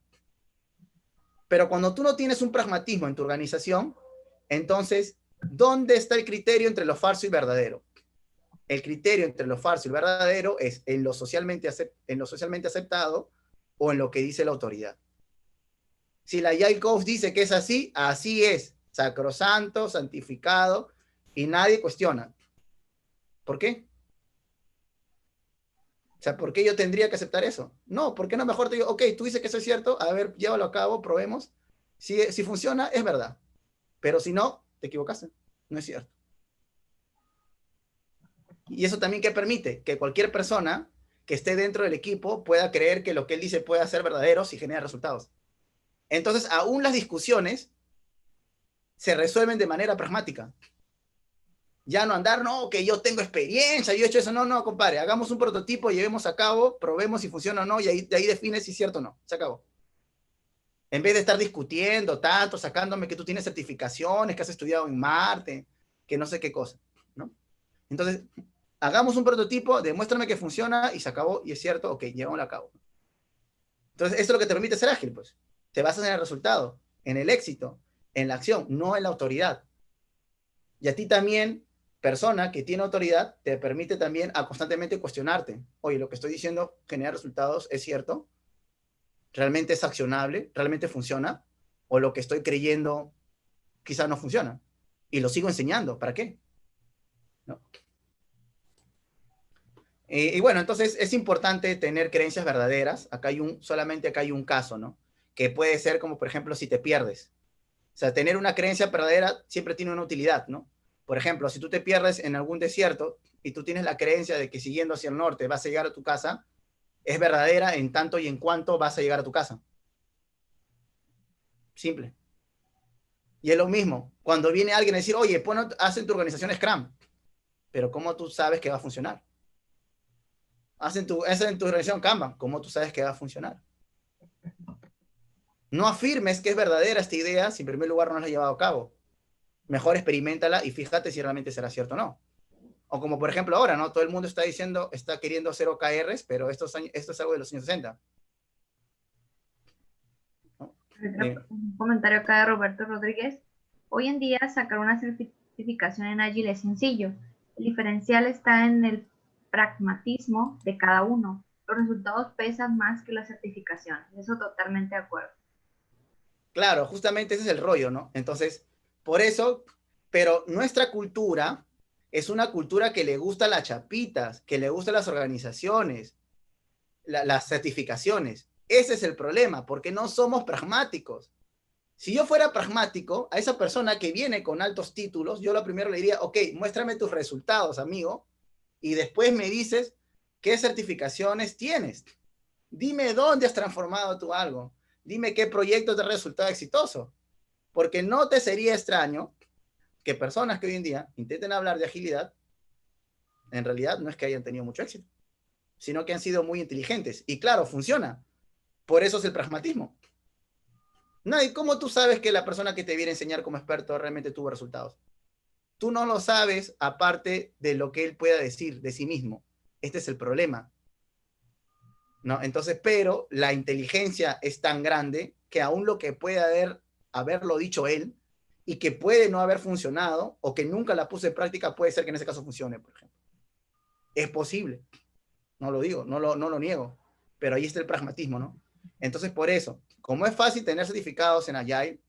Pero cuando tú no tienes un pragmatismo en tu organización, entonces, ¿dónde está el criterio entre lo falso y verdadero? El criterio entre lo falso y verdadero es en lo socialmente aceptado o en lo que dice la autoridad. Si la Agile Coach dice que es así, así es, sacrosanto, santificado, y nadie cuestiona. ¿Por qué? O sea, ¿por qué yo tendría que aceptar eso? No, ¿por qué no mejor te digo, ok, tú dices que eso es cierto, a ver, llévalo a cabo, probemos. Si funciona, es verdad. Pero si no, te equivocaste. No es cierto. Y eso también que permite que cualquier persona que esté dentro del equipo pueda creer que lo que él dice puede ser verdadero si genera resultados. Entonces, aún las discusiones se resuelven de manera pragmática. Ya no andar, no, que yo tengo experiencia, yo he hecho eso. No, no, compadre, hagamos un prototipo, llevemos a cabo, probemos si funciona o no, y de ahí defines si es cierto o no. Se acabó. En vez de estar discutiendo tanto, sacándome que tú tienes certificaciones, que has estudiado en Marte, que no sé qué cosa, ¿no? Entonces, hagamos un prototipo, demuéstrame que funciona y se acabó, y es cierto, ok, llevámoslo a cabo. Entonces, esto es lo que te permite ser ágil, pues. Te basas en el resultado, en el éxito, en la acción, no en la autoridad. Y a ti también, persona que tiene autoridad, te permite también a constantemente cuestionarte. Oye, lo que estoy diciendo genera resultados, ¿es cierto? ¿Realmente es accionable? ¿Realmente funciona? ¿O lo que estoy creyendo quizás no funciona? Y lo sigo enseñando, ¿para qué? ¿No? Y bueno, entonces es importante tener creencias verdaderas. Solamente acá hay un caso, ¿no? Que puede ser como, por ejemplo, si te pierdes. O sea, tener una creencia verdadera siempre tiene una utilidad, ¿no? Por ejemplo, si tú te pierdes en algún desierto y tú tienes la creencia de que siguiendo hacia el norte vas a llegar a tu casa, es verdadera en tanto y en cuanto vas a llegar a tu casa. Simple. Y es lo mismo. Cuando viene alguien a decir, oye, haz en tu organización Scrum, pero ¿cómo tú sabes que va a funcionar? Haz en tu organización Kanban, ¿cómo tú sabes que va a funcionar? No afirmes que es verdadera esta idea si en primer lugar no la has llevado a cabo. Mejor experimentala y fíjate si realmente será cierto o no. O como por ejemplo ahora, ¿no? Todo el mundo está diciendo, está queriendo hacer OKRs, pero esto es algo de los años 60. ¿No? Un comentario acá de Roberto Rodríguez. Hoy en día sacar una certificación en Agile es sencillo. El diferencial está en el pragmatismo de cada uno. Los resultados pesan más que las certificaciones. Eso totalmente de acuerdo. Claro, justamente ese es el rollo, ¿no? Entonces, por eso, pero nuestra cultura es una cultura que le gusta las chapitas, que le gustan las organizaciones, las certificaciones. Ese es el problema, porque no somos pragmáticos. Si yo fuera pragmático, a esa persona que viene con altos títulos, yo lo primero le diría, ok, muéstrame tus resultados, amigo, y después me dices qué certificaciones tienes. Dime dónde has transformado tú algo. Dime qué proyecto te ha resultado exitoso. Porque no te sería extraño que personas que hoy en día intenten hablar de agilidad, en realidad no es que hayan tenido mucho éxito, sino que han sido muy inteligentes. Y claro, funciona. Por eso es el pragmatismo. No, ¿y cómo tú sabes que la persona que te viene a enseñar como experto realmente tuvo resultados? Tú no lo sabes aparte de lo que él pueda decir de sí mismo. Este es el problema. ¿No? Entonces, pero la inteligencia es tan grande que aún lo que puede haberlo dicho él y que puede no haber funcionado o que nunca la puse en práctica, puede ser que en ese caso funcione, por ejemplo. Es posible, no lo digo, no lo niego, pero ahí está el pragmatismo, ¿no? Entonces, por eso, como es fácil tener certificados en Agile,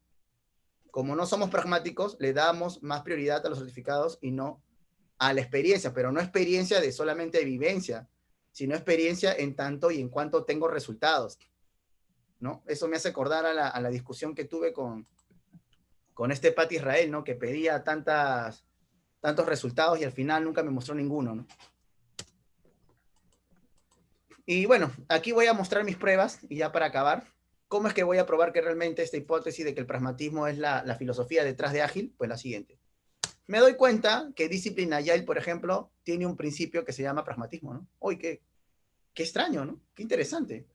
como no somos pragmáticos, le damos más prioridad a los certificados y no a la experiencia, pero no experiencia de solamente vivencia, sino experiencia en tanto y en cuanto tengo resultados, ¿no? Eso me hace acordar a la discusión que tuve con este Pat Israel, ¿no? Que pedía tantos resultados y al final nunca me mostró ninguno, ¿no? Y bueno, aquí voy a mostrar mis pruebas y ya para acabar, ¿cómo es que voy a probar que realmente esta hipótesis de que el pragmatismo es la filosofía detrás de Ágil? Pues la siguiente. Me doy cuenta que Discipline Agile, por ejemplo, tiene un principio que se llama pragmatismo, ¿no? Uy, qué extraño, ¿no? Qué interesante.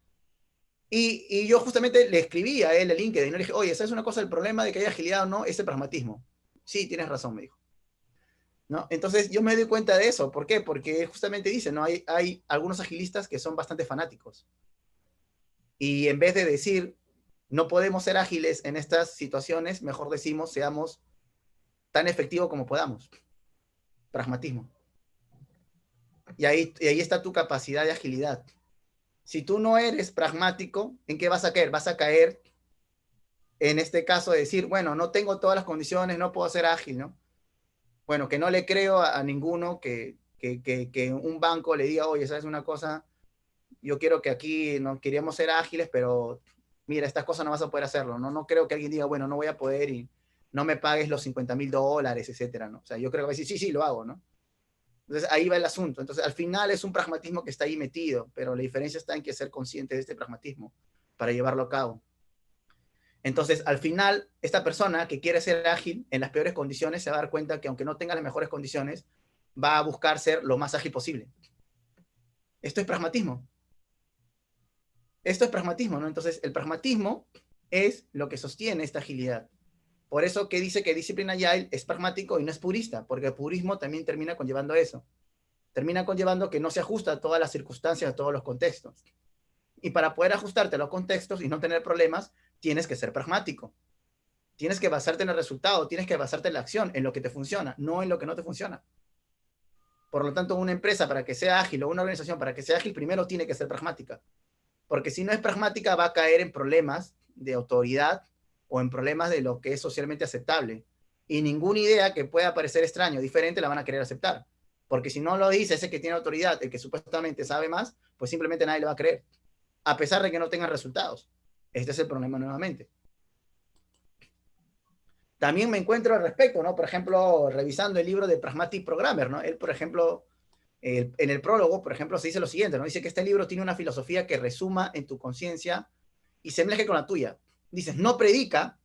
Y yo justamente le escribí a él el LinkedIn, ¿no? Le dije, oye, ¿sabes una cosa? El problema de que haya agilidad o no es el pragmatismo. Sí, tienes razón, me dijo. ¿No? Entonces yo me doy cuenta de eso. ¿Por qué? Porque justamente dice, ¿no? Hay algunos agilistas que son bastante fanáticos. Y en vez de decir, no podemos ser ágiles en estas situaciones, mejor decimos, seamos tan efectivos como podamos. Pragmatismo. Y ahí está tu capacidad de agilidad. Si tú no eres pragmático, ¿en qué vas a caer? Vas a caer en este caso de decir, bueno, no tengo todas las condiciones, no puedo ser ágil, ¿no? Bueno, que no le creo a ninguno que un banco le diga, oye, ¿sabes una cosa? Yo quiero que aquí no queríamos ser ágiles, pero mira, estas cosas no vas a poder hacerlo, ¿no? No creo que alguien diga, bueno, no voy a poder y no me pagues los $50,000, etcétera, ¿no? O sea, yo creo que va a decir, sí, sí, lo hago, ¿no? Entonces ahí va el asunto. Entonces al final es un pragmatismo que está ahí metido, pero la diferencia está en que ser consciente de este pragmatismo para llevarlo a cabo. Entonces al final esta persona que quiere ser ágil en las peores condiciones se va a dar cuenta que aunque no tenga las mejores condiciones, va a buscar ser lo más ágil posible. Esto es pragmatismo. Esto es pragmatismo, ¿no? Entonces el pragmatismo es lo que sostiene esta agilidad. Por eso que dice que Discipline Agile es pragmático y no es purista, porque el purismo también termina conllevando eso. Termina conllevando que no se ajusta a todas las circunstancias, a todos los contextos. Y para poder ajustarte a los contextos y no tener problemas, tienes que ser pragmático. Tienes que basarte en el resultado, tienes que basarte en la acción, en lo que te funciona, no en lo que no te funciona. Por lo tanto, una empresa para que sea ágil o una organización para que sea ágil, primero tiene que ser pragmática. Porque si no es pragmática, va a caer en problemas de autoridad o en problemas de lo que es socialmente aceptable. Y ninguna idea que pueda parecer extraño, diferente, la van a querer aceptar. Porque si no lo dice ese que tiene autoridad, el que supuestamente sabe más, pues simplemente nadie le va a creer, a pesar de que no tengan resultados. Este es el problema nuevamente. También me encuentro al respecto, ¿no? Por ejemplo, revisando el libro de Pragmatic Programmer, ¿no? Él, por ejemplo, en el prólogo, por ejemplo, se dice lo siguiente, ¿no? Dice que este libro tiene una filosofía que resuma en tu conciencia y se mezcle con la tuya. Dices, no predica,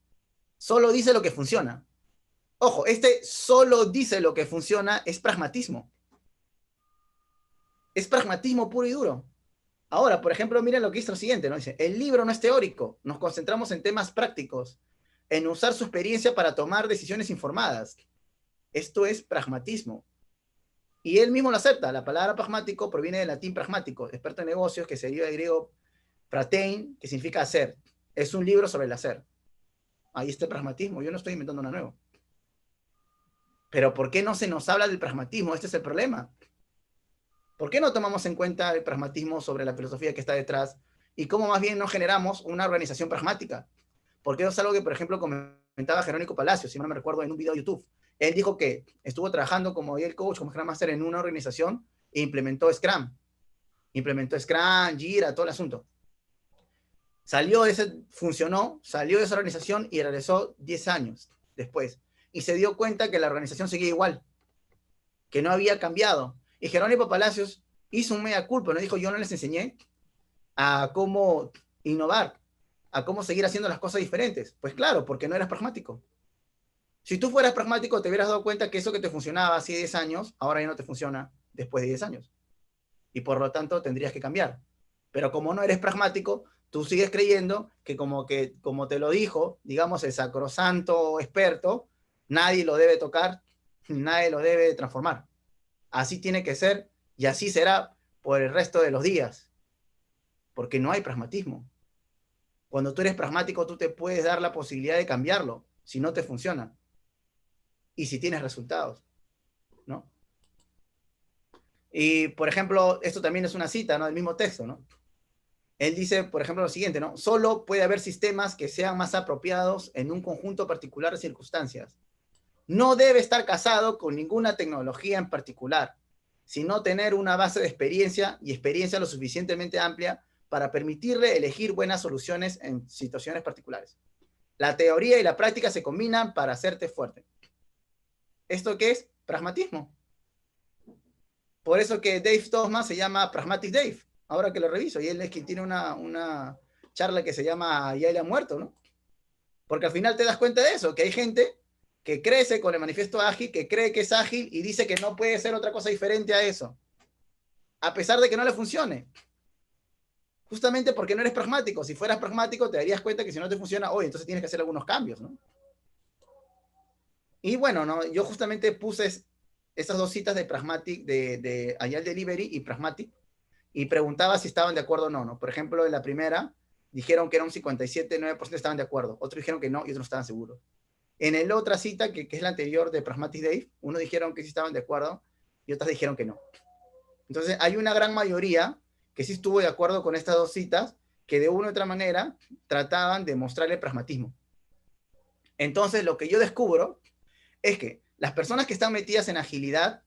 solo dice lo que funciona. Ojo, este solo dice lo que funciona es pragmatismo. Es pragmatismo puro y duro. Ahora, por ejemplo, miren lo que dice lo siguiente, ¿no? Dice, el libro no es teórico, nos concentramos en temas prácticos, en usar su experiencia para tomar decisiones informadas. Esto es pragmatismo. Y él mismo lo acepta. La palabra pragmático proviene del latín pragmático, experto en negocios, que se deriva del griego pratein, que significa hacer. Es un libro sobre el hacer. Ahí está el pragmatismo. Yo no estoy inventando nada nuevo. Pero ¿por qué no se nos habla del pragmatismo? Este es el problema. ¿Por qué no tomamos en cuenta el pragmatismo sobre la filosofía que está detrás? Y cómo más bien no generamos una organización pragmática. Porque eso es algo que, por ejemplo, comentaba Jerónico Palacios, si no me recuerdo, en un video de YouTube. Él dijo que estuvo trabajando como el coach, como Scrum Master en una organización e implementó Scrum. Implementó Scrum, Jira, todo el asunto. Funcionó, salió de esa organización y regresó 10 años después. Y se dio cuenta que la organización seguía igual, que no había cambiado. Y Jerónimo Palacios hizo un mea culpa, nos dijo, yo no les enseñé a cómo innovar, a cómo seguir haciendo las cosas diferentes. Pues claro, porque no eras pragmático. Si tú fueras pragmático, te hubieras dado cuenta que eso que te funcionaba hace 10 años, ahora ya no te funciona después de 10 años. Y por lo tanto tendrías que cambiar. Pero como no eres pragmático, tú sigues creyendo que como te lo dijo, digamos, el sacrosanto experto, nadie lo debe tocar, nadie lo debe transformar. Así tiene que ser y así será por el resto de los días, porque no hay pragmatismo. Cuando tú eres pragmático, tú te puedes dar la posibilidad de cambiarlo si no te funciona y si tienes resultados, ¿no? Y, por ejemplo, esto también es una cita, ¿no? Del mismo texto, ¿no? Él dice, por ejemplo, lo siguiente, ¿no? Solo puede haber sistemas que sean más apropiados en un conjunto particular de circunstancias. No debe estar casado con ninguna tecnología en particular, sino tener una base de experiencia y experiencia lo suficientemente amplia para permitirle elegir buenas soluciones en situaciones particulares. La teoría y la práctica se combinan para hacerte fuerte. ¿Esto qué es? Pragmatismo. Por eso que Dave Thomas se llama Pragmatic Dave, ahora que lo reviso, y él es quien tiene una charla que se llama Ya él ha muerto, ¿no? Porque al final te das cuenta de eso, que hay gente que crece con el manifiesto ágil, que cree que es ágil y dice que no puede ser otra cosa diferente a eso, a pesar de que no le funcione. Justamente porque no eres pragmático. Si fueras pragmático, te darías cuenta que si no te funciona, oye, entonces tienes que hacer algunos cambios, ¿no? Y bueno, ¿no? Yo justamente puse esas dos citas de Pragmatic, de Agile Delivery y Pragmatic, y preguntaba si estaban de acuerdo o no, ¿no? Por ejemplo, en la primera, dijeron que era un 57,9% estaban de acuerdo, otros dijeron que no y otros no estaban seguros. En la otra cita, que es la anterior de Pragmatic Dave, unos dijeron que sí estaban de acuerdo y otros dijeron que no. Entonces, hay una gran mayoría que sí estuvo de acuerdo con estas dos citas, que de una u otra manera trataban de mostrarle pragmatismo. Entonces, lo que yo descubro es que las personas que están metidas en agilidad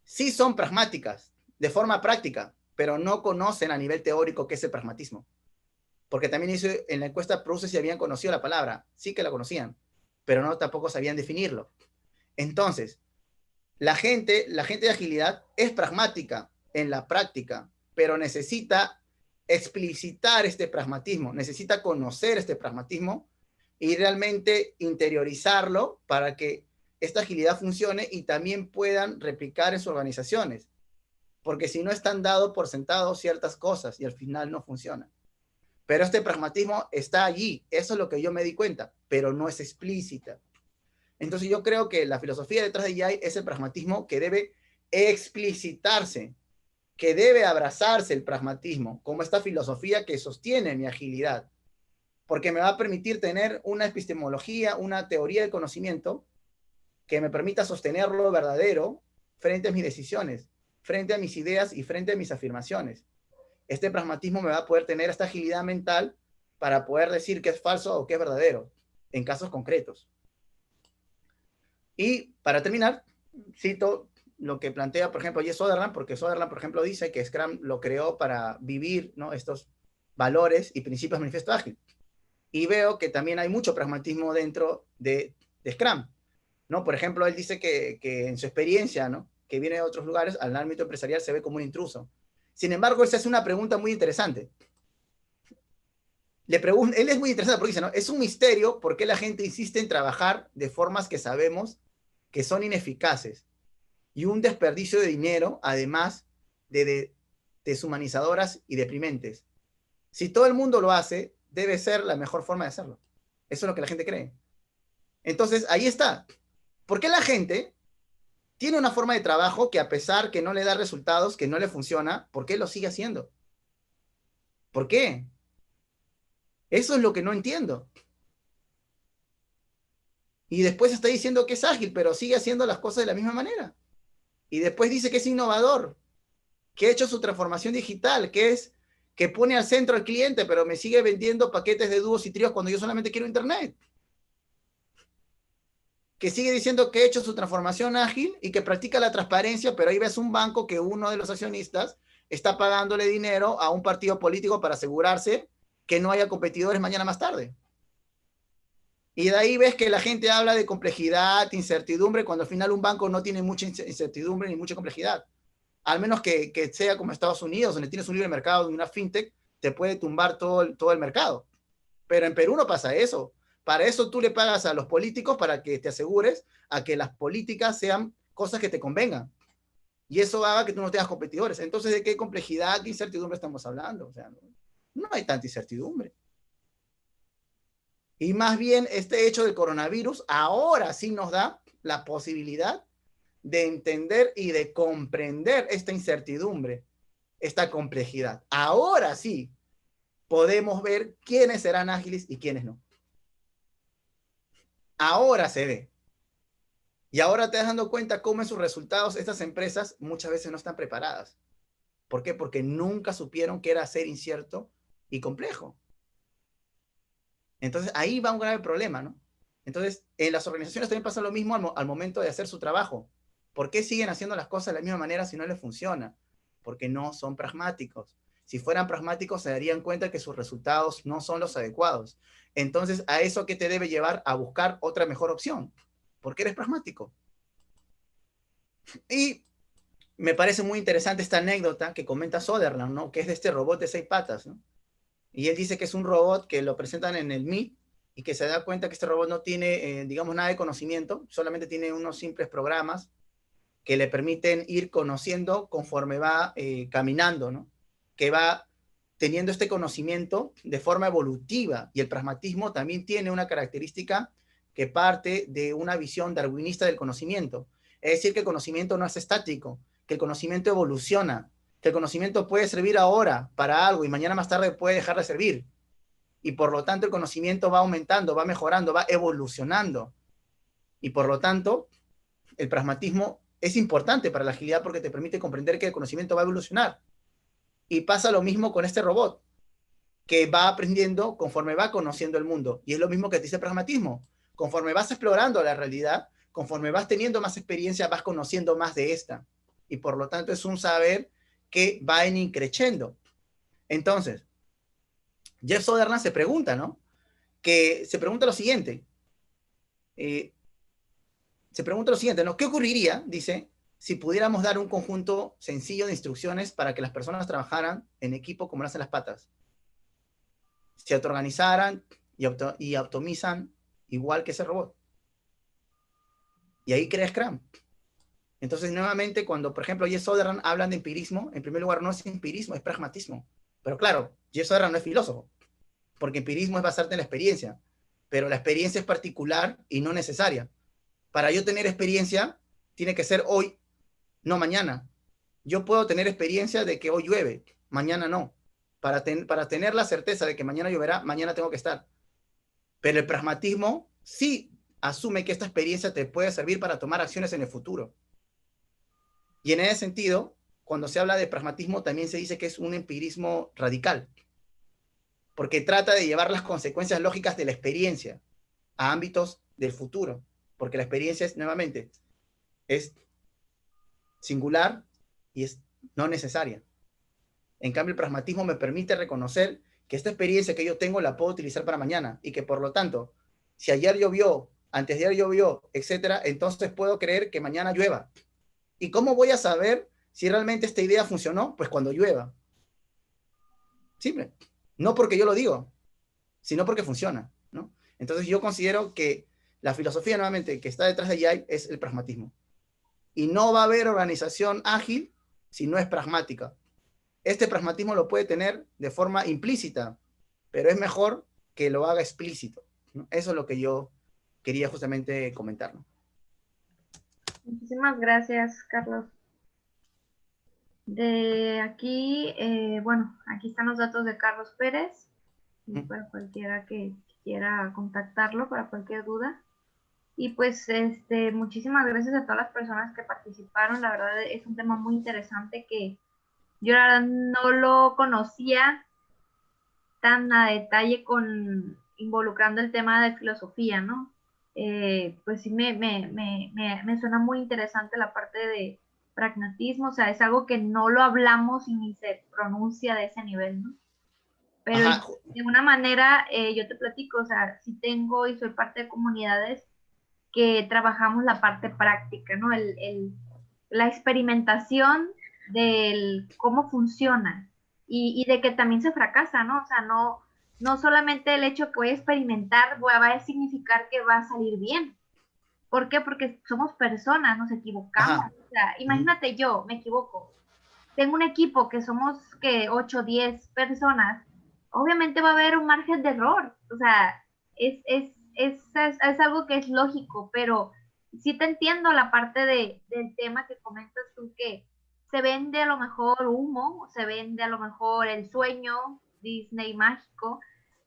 sí son pragmáticas, de forma práctica, pero no conocen a nivel teórico qué es el pragmatismo. Porque también hizo en la encuesta Pruse si habían conocido la palabra, sí que la conocían, pero no tampoco sabían definirlo. Entonces, la gente de agilidad es pragmática en la práctica, pero necesita explicitar este pragmatismo, necesita conocer este pragmatismo y realmente interiorizarlo para que esta agilidad funcione y también puedan replicar en sus organizaciones. Porque si no están dados por sentado ciertas cosas y al final no funciona. Pero este pragmatismo está allí, eso es lo que yo me di cuenta, pero no es explícita. Entonces yo creo que la filosofía detrás de AI es el pragmatismo que debe explicitarse, que debe abrazarse el pragmatismo, como esta filosofía que sostiene mi agilidad, porque me va a permitir tener una epistemología, una teoría del conocimiento que me permita sostener lo verdadero frente a mis decisiones, frente a mis ideas y frente a mis afirmaciones. Este pragmatismo me va a poder tener esta agilidad mental para poder decir qué es falso o qué es verdadero en casos concretos. Y para terminar, cito lo que plantea, por ejemplo, Jess Sutherland, porque Sutherland, por ejemplo, dice que Scrum lo creó para vivir, ¿no?, estos valores y principios del manifiesto ágil. Y veo que también hay mucho pragmatismo dentro de Scrum, ¿no? Por ejemplo, él dice que en su experiencia, ¿no?, que viene de otros lugares, al ámbito empresarial se ve como un intruso. Sin embargo, él se hace una pregunta muy interesante. Él es muy interesante porque dice, ¿no?, es un misterio por qué la gente insiste en trabajar de formas que sabemos que son ineficaces y un desperdicio de dinero, además de deshumanizadoras y deprimentes. Si todo el mundo lo hace, debe ser la mejor forma de hacerlo. Eso es lo que la gente cree. Entonces, ahí está. ¿Por qué la gente tiene una forma de trabajo que, a pesar que no le da resultados, que no le funciona, por qué lo sigue haciendo? ¿Por qué? Eso es lo que no entiendo. Y después está diciendo que es ágil, pero sigue haciendo las cosas de la misma manera. Y después dice que es innovador, que ha hecho su transformación digital, que pone al centro al cliente, pero me sigue vendiendo paquetes de dúos y tríos cuando yo solamente quiero internet. Que sigue diciendo que ha hecho su transformación ágil y que practica la transparencia, pero ahí ves un banco que uno de los accionistas está pagándole dinero a un partido político para asegurarse que no haya competidores mañana más tarde. Y de ahí ves que la gente habla de complejidad, incertidumbre, cuando al final un banco no tiene mucha incertidumbre ni mucha complejidad. Al menos que sea como Estados Unidos, donde tienes un libre mercado de una fintech, te puede tumbar todo el mercado. Pero en Perú no pasa eso. Para eso tú le pagas a los políticos para que te asegures a que las políticas sean cosas que te convengan. Y eso haga que tú no tengas competidores. Entonces, ¿de qué complejidad, qué incertidumbre estamos hablando? O sea, no hay tanta incertidumbre. Y más bien, este hecho del coronavirus ahora sí nos da la posibilidad de entender y de comprender esta incertidumbre, esta complejidad. Ahora sí podemos ver quiénes serán ágiles y quiénes no. Ahora se ve. Y ahora te das dando cuenta cómo en sus resultados estas empresas muchas veces no están preparadas. ¿Por qué? Porque nunca supieron qué era ser incierto y complejo. Entonces ahí va un grave problema, ¿no? Entonces en las organizaciones también pasa lo mismo al momento de hacer su trabajo. ¿Por qué siguen haciendo las cosas de la misma manera si no les funciona? Porque no son pragmáticos. Si fueran pragmáticos, se darían cuenta que sus resultados no son los adecuados. Entonces, ¿a eso qué te debe llevar? A buscar otra mejor opción, porque eres pragmático. Y me parece muy interesante esta anécdota que comenta Soderland, ¿no? Que es de este robot de 6 patas, ¿no? Y él dice que es un robot que lo presentan en el Meet y que se da cuenta que este robot no tiene, digamos, nada de conocimiento, solamente tiene unos simples programas que le permiten ir conociendo conforme va caminando, ¿no? Que va teniendo este conocimiento de forma evolutiva. Y el pragmatismo también tiene una característica que parte de una visión darwinista del conocimiento. Es decir, que el conocimiento no es estático, que el conocimiento evoluciona, que el conocimiento puede servir ahora para algo y mañana más tarde puede dejar de servir. Y por lo tanto el conocimiento va aumentando, va mejorando, va evolucionando. Y por lo tanto, el pragmatismo es importante para la agilidad porque te permite comprender que el conocimiento va a evolucionar. Y pasa lo mismo con este robot, que va aprendiendo conforme va conociendo el mundo. Y es lo mismo que te dice el pragmatismo. Conforme vas explorando la realidad, conforme vas teniendo más experiencia, vas conociendo más de esta. Y por lo tanto es un saber que va en increciendo. Entonces, Jeff Soderland se pregunta, ¿no? Que se pregunta lo siguiente. Eh, Se pregunta lo siguiente, ¿no? ¿Qué ocurriría, dice, si pudiéramos dar un conjunto sencillo de instrucciones para que las personas trabajaran en equipo como lo hacen las patas? Se autoorganizaran y optimizan igual que ese robot. Y ahí crea Scrum. Entonces, nuevamente, cuando, por ejemplo, Jeff Sutherland hablan de empirismo, en primer lugar, no es empirismo, es pragmatismo. Pero claro, Jeff Sutherland no es filósofo, porque empirismo es basarte en la experiencia, pero la experiencia es particular y no necesaria. Para yo tener experiencia, tiene que ser hoy, no mañana. Yo puedo tener experiencia de que hoy llueve, mañana no. Para tener la certeza de que mañana lloverá, mañana tengo que estar. Pero el pragmatismo sí asume que esta experiencia te puede servir para tomar acciones en el futuro. Y en ese sentido, cuando se habla de pragmatismo, también se dice que es un empirismo radical, porque trata de llevar las consecuencias lógicas de la experiencia a ámbitos del futuro, porque la experiencia es, nuevamente, es singular y es no necesaria. En cambio, el pragmatismo me permite reconocer que esta experiencia que yo tengo la puedo utilizar para mañana y que por lo tanto, si ayer llovió, antes de ayer llovió, etcétera, entonces puedo creer que mañana llueva. ¿Y cómo voy a saber si realmente esta idea funcionó? Pues cuando llueva. Simple. No porque yo lo digo, sino porque funciona, ¿no? Entonces yo considero que la filosofía nuevamente que está detrás de Agile es el pragmatismo. Y no va a haber organización ágil si no es pragmática. Este pragmatismo lo puede tener de forma implícita, pero es mejor que lo haga explícito, ¿no? Eso es lo que yo quería justamente comentar, ¿no? Muchísimas gracias, Carlos. De aquí, bueno, aquí están los datos de Carlos Pérez, y para cualquiera que quiera contactarlo para cualquier duda. Y pues, muchísimas gracias a todas las personas que participaron. La verdad es un tema muy interesante que yo la verdad no lo conocía tan a detalle involucrando el tema de filosofía, ¿no? Pues sí me suena muy interesante la parte de pragmatismo, o sea, es algo que no lo hablamos y ni se pronuncia de ese nivel, ¿no? Pero Ajá. de una manera, yo te platico, o sea, sí tengo y soy parte de comunidades que trabajamos la parte práctica, ¿no? La experimentación del cómo funciona y de que también se fracasa, ¿no? O sea, no solamente el hecho que voy a experimentar va a significar que va a salir bien. ¿Por qué? Porque somos personas, nos equivocamos. Ajá. O sea, imagínate yo, me equivoco. Tengo un equipo que somos que 8 o 10 personas, obviamente va a haber un margen de error. O sea, es algo que es lógico, pero sí te entiendo la parte del tema que comentas tú, que se vende a lo mejor humo, se vende a lo mejor el sueño Disney mágico,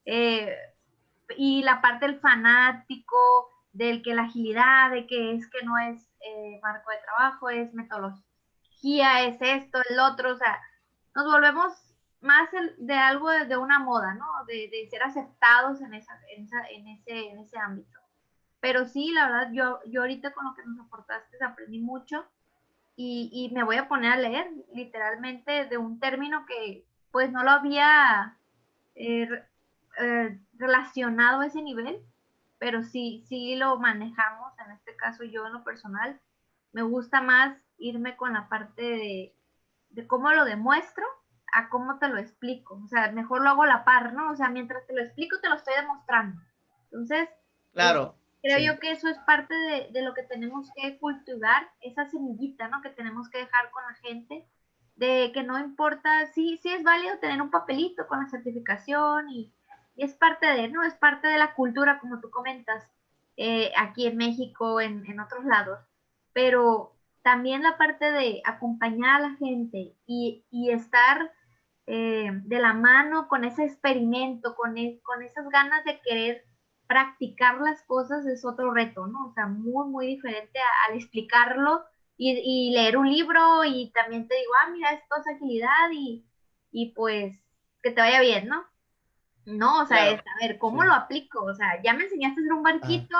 eh, y la parte del fanático, del que la agilidad, de que es que no es marco de trabajo, es metodología, es esto, el otro, o sea, nos volvemos más de algo de una moda, ¿no? De ser aceptados en ese ámbito. Pero sí, la verdad, yo ahorita con lo que nos aportaste aprendí mucho y me voy a poner a leer literalmente de un término que pues no lo había relacionado a ese nivel, pero sí lo manejamos, en este caso yo en lo personal, me gusta más irme con la parte de cómo lo demuestro a cómo te lo explico, o sea, mejor lo hago a la par, ¿no? O sea, mientras te lo explico, te lo estoy demostrando. Entonces, Claro, creo sí. yo que eso es parte de lo que tenemos que cultivar, esa semillita, ¿no? Que tenemos que dejar con la gente, de que no importa, sí es válido tener un papelito con la certificación y es parte de, ¿no? Es parte de la cultura, como tú comentas, aquí en México, en otros lados, pero también la parte de acompañar a la gente y estar de la mano con ese experimento, con esas ganas de querer practicar las cosas es otro reto, ¿no? O sea, muy diferente al explicarlo y leer un libro y también te digo, mira, esto es agilidad y pues que te vaya bien, ¿no? No, o sea, es, Claro, a ver, ¿cómo lo sí. aplico? O sea, ya me enseñaste a hacer un Ah, barquito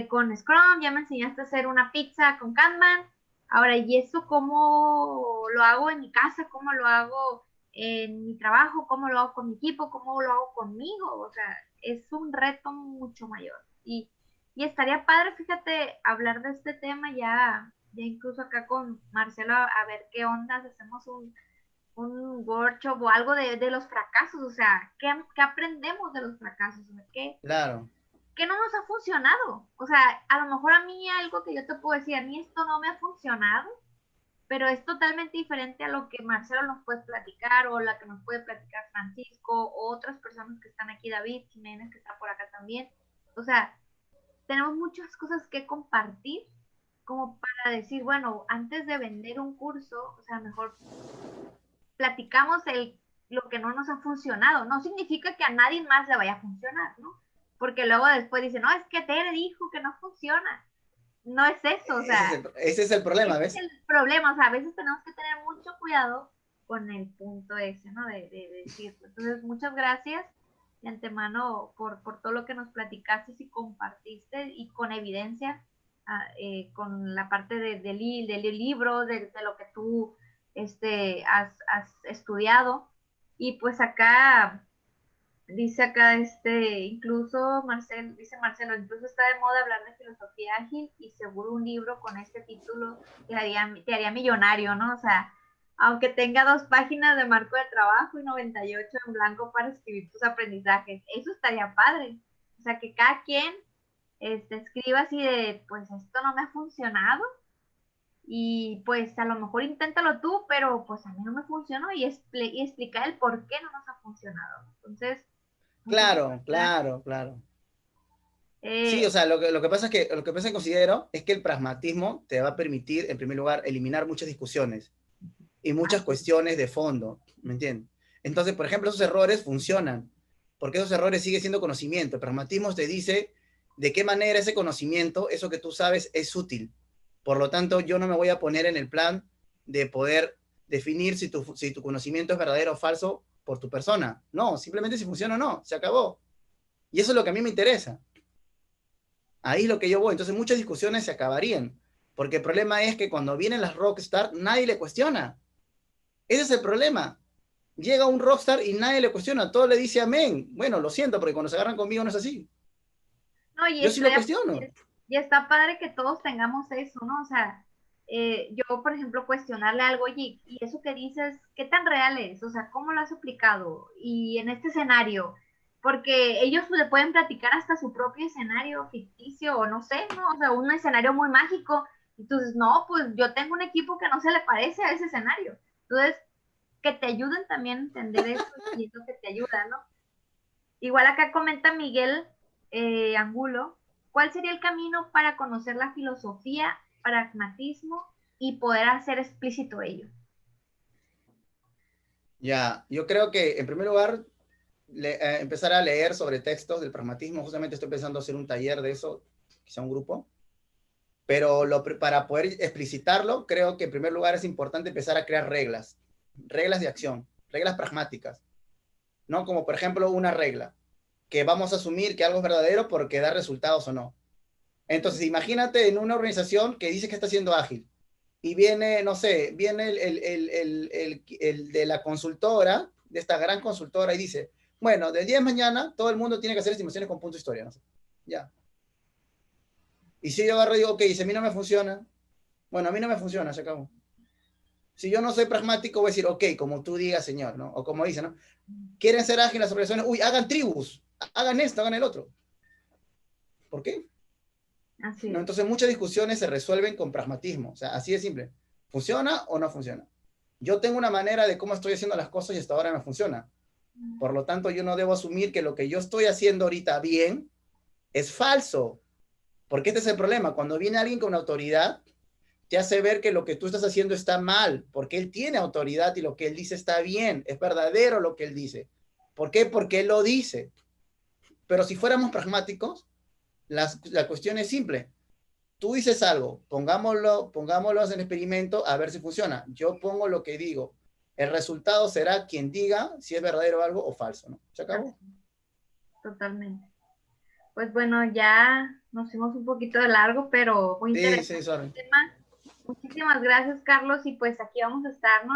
con Scrum, ya me enseñaste a hacer una pizza con Kanban. Ahora, ¿y eso cómo lo hago en mi casa? ¿Cómo lo hago en mi trabajo? ¿Cómo lo hago con mi equipo? ¿Cómo lo hago conmigo? O sea, es un reto mucho mayor. Y estaría padre, fíjate, hablar de este tema ya incluso acá con Marcelo, a ver qué ondas, hacemos un workshop o algo de los fracasos, o sea, ¿qué aprendemos de los fracasos? O sea, claro. ¿qué no nos ha funcionado? O sea, a lo mejor a mí algo que yo te puedo decir, a mí esto no me ha funcionado, pero es totalmente diferente a lo que Marcelo nos puede platicar o la que nos puede platicar Francisco o otras personas que están aquí, David Jiménez, que está por acá también. O sea, tenemos muchas cosas que compartir como para decir, bueno, antes de vender un curso, o sea, mejor platicamos lo que no nos ha funcionado. No significa que a nadie más le vaya a funcionar, ¿no? Porque luego después dicen, no, es que Tere dijo que no funciona. No es eso, o sea, Ese es el problema, ese es ¿ves? el problema. O sea, a veces tenemos que tener mucho cuidado con el punto ese, ¿no? De decirlo. Entonces, muchas gracias de antemano por todo lo que nos platicaste y compartiste y con evidencia, con la parte del libro, de lo que tú has estudiado. Y pues acá, dice acá, incluso dice Marcelo, incluso está de moda hablar de filosofía ágil y seguro un libro con este título te haría millonario, ¿no? O sea, aunque tenga 2 páginas de marco de trabajo y 98 en blanco para escribir tus aprendizajes, eso estaría padre. O sea, que cada quien escriba así de, pues esto no me ha funcionado, y pues a lo mejor inténtalo tú, pero pues a mí no me funcionó y explicar el por qué no nos ha funcionado. Entonces, muchísimas Claro, gracias. claro, claro. Sí, o Eh, sea, lo que pasa es que, lo que pasa que considero es que el pragmatismo te va a permitir, en primer lugar, eliminar muchas discusiones y muchas Así. cuestiones de fondo, ¿me entiendes? Entonces, por ejemplo, esos errores funcionan, porque esos errores siguen siendo conocimiento. El pragmatismo te dice de qué manera ese conocimiento, eso que tú sabes, es útil. Por lo tanto, yo no me voy a poner en el plan de poder definir si tu conocimiento es verdadero o falso por tu persona. No, simplemente si funciona o no, se acabó. Y eso es lo que a mí me interesa. Ahí es lo que yo voy. Entonces muchas discusiones se acabarían. Porque el problema es que cuando vienen las rockstar, nadie le cuestiona. Ese es el problema. Llega un rockstar y nadie le cuestiona. Todo le dice amén. Bueno, lo siento, porque cuando se agarran conmigo no es así. No, Yo sí lo cuestiono. y está padre que todos tengamos eso, ¿no? O sea, yo, por ejemplo, cuestionarle algo, oye, y eso que dices, ¿qué tan real es? O sea, ¿cómo lo has aplicado? Y en este escenario, porque ellos le pueden platicar hasta su propio escenario ficticio, o no sé, ¿no? O sea, un escenario muy mágico. Entonces, no, pues yo tengo un equipo que no se le parece a ese escenario. Entonces, que te ayuden también a entender eso y es lo que te ayuda, ¿no? Igual acá comenta Miguel Angulo, ¿cuál sería el camino para conocer la filosofía, pragmatismo y poder hacer explícito ello? Ya, yo creo que en primer lugar, empezar a leer sobre textos del pragmatismo. Justamente estoy pensando hacer un taller de eso, quizá un grupo. Pero para poder explicitarlo, creo que en primer lugar es importante empezar a crear reglas, reglas de acción, reglas pragmáticas, ¿no? Como por ejemplo una regla, que vamos a asumir que algo es verdadero porque da resultados o no. Entonces, imagínate en una organización que dice que está siendo ágil y viene, no sé, viene el de la consultora de esta gran consultora y dice, bueno, del día de mañana todo el mundo tiene que hacer estimaciones con punto historia, no sé. Ya. Y si yo agarro y digo, ok, si a mí no me funciona, bueno, a mí no me funciona, se acabó. Si yo no soy pragmático, voy a decir, ok, como tú digas, señor, ¿no? O como dice, ¿no? Quieren ser ágiles las organizaciones, uy, hagan tribus, hagan esto, hagan el otro. ¿Por qué? Así ¿No? es. Entonces muchas discusiones se resuelven con pragmatismo, o sea, así de simple. ¿Funciona o no funciona? Yo tengo una manera de cómo estoy haciendo las cosas y hasta ahora me funciona. Por lo tanto, yo no debo asumir que lo que yo estoy haciendo ahorita bien es falso. Porque este es el problema. Cuando viene alguien con autoridad, te hace ver que lo que tú estás haciendo está mal, porque él tiene autoridad y lo que él dice está bien, es verdadero lo que él dice. ¿Por qué? Porque él lo dice. Pero si fuéramos pragmáticos, la cuestión es simple. Tú dices algo, pongámoslo en experimento a ver si funciona. Yo pongo lo que digo. El resultado será quien diga si es verdadero algo o falso, ¿no? ¿Se acabó? Así, totalmente. Pues bueno, ya nos fuimos un poquito de largo, pero muy Sí, sí, interesante sorry. el tema. Muchísimas gracias, Carlos, y pues aquí vamos a estar, ¿no?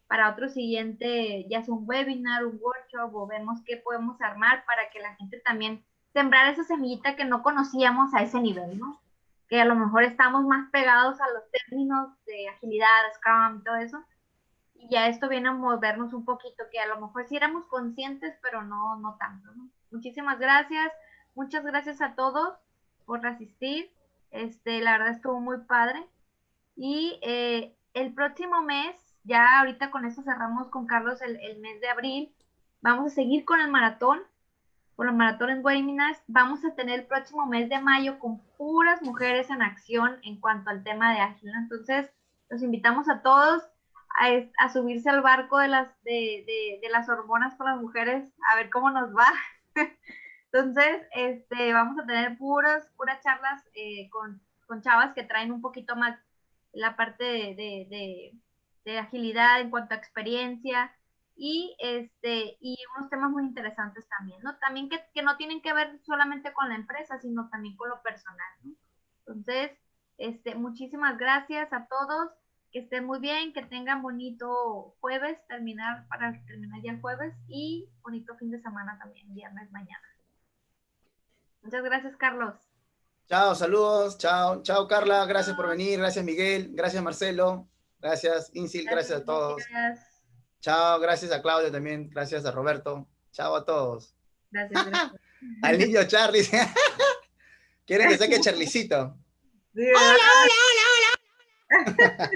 Para otro siguiente, ya sea un webinar, un workshop, o vemos qué podemos armar para que la gente también sembrar esa semillita que no conocíamos a ese nivel, ¿no? Que a lo mejor estamos más pegados a los términos de agilidad, Scrum y todo eso, y ya esto viene a movernos un poquito, que a lo mejor sí éramos conscientes, pero no tanto, ¿no? Muchísimas gracias, muchas gracias a todos por asistir, la verdad estuvo muy padre, y el próximo mes, ya ahorita con esto cerramos con Carlos el mes de abril, vamos a seguir con el maratón, por el maratón en webinars, vamos a tener el próximo mes de mayo con puras mujeres en acción en cuanto al tema de ágil, ¿no? Entonces, los invitamos a todos a subirse al barco de las hormonas para las mujeres, a ver cómo nos va. Entonces, vamos a tener puras charlas con chavas que traen un poquito más la parte de agilidad en cuanto a experiencia y unos temas muy interesantes también, ¿no? También que no tienen que ver solamente con la empresa, sino también con lo personal, ¿no? Entonces, muchísimas gracias a todos, que estén muy bien, que tengan bonito jueves, para terminar ya el jueves y bonito fin de semana también, viernes mañana. Muchas gracias, Carlos. Chao, saludos, chao, chao Carla, gracias por venir, gracias Miguel, gracias Marcelo, gracias Insil, gracias a todos. Gracias. Chao, gracias a Claudia también, gracias a Roberto, chao a todos. Gracias, gracias. Al niño Charlie, quieren que saque Charlicito. Sí, ¿verdad? Hola, hola, hola, hola.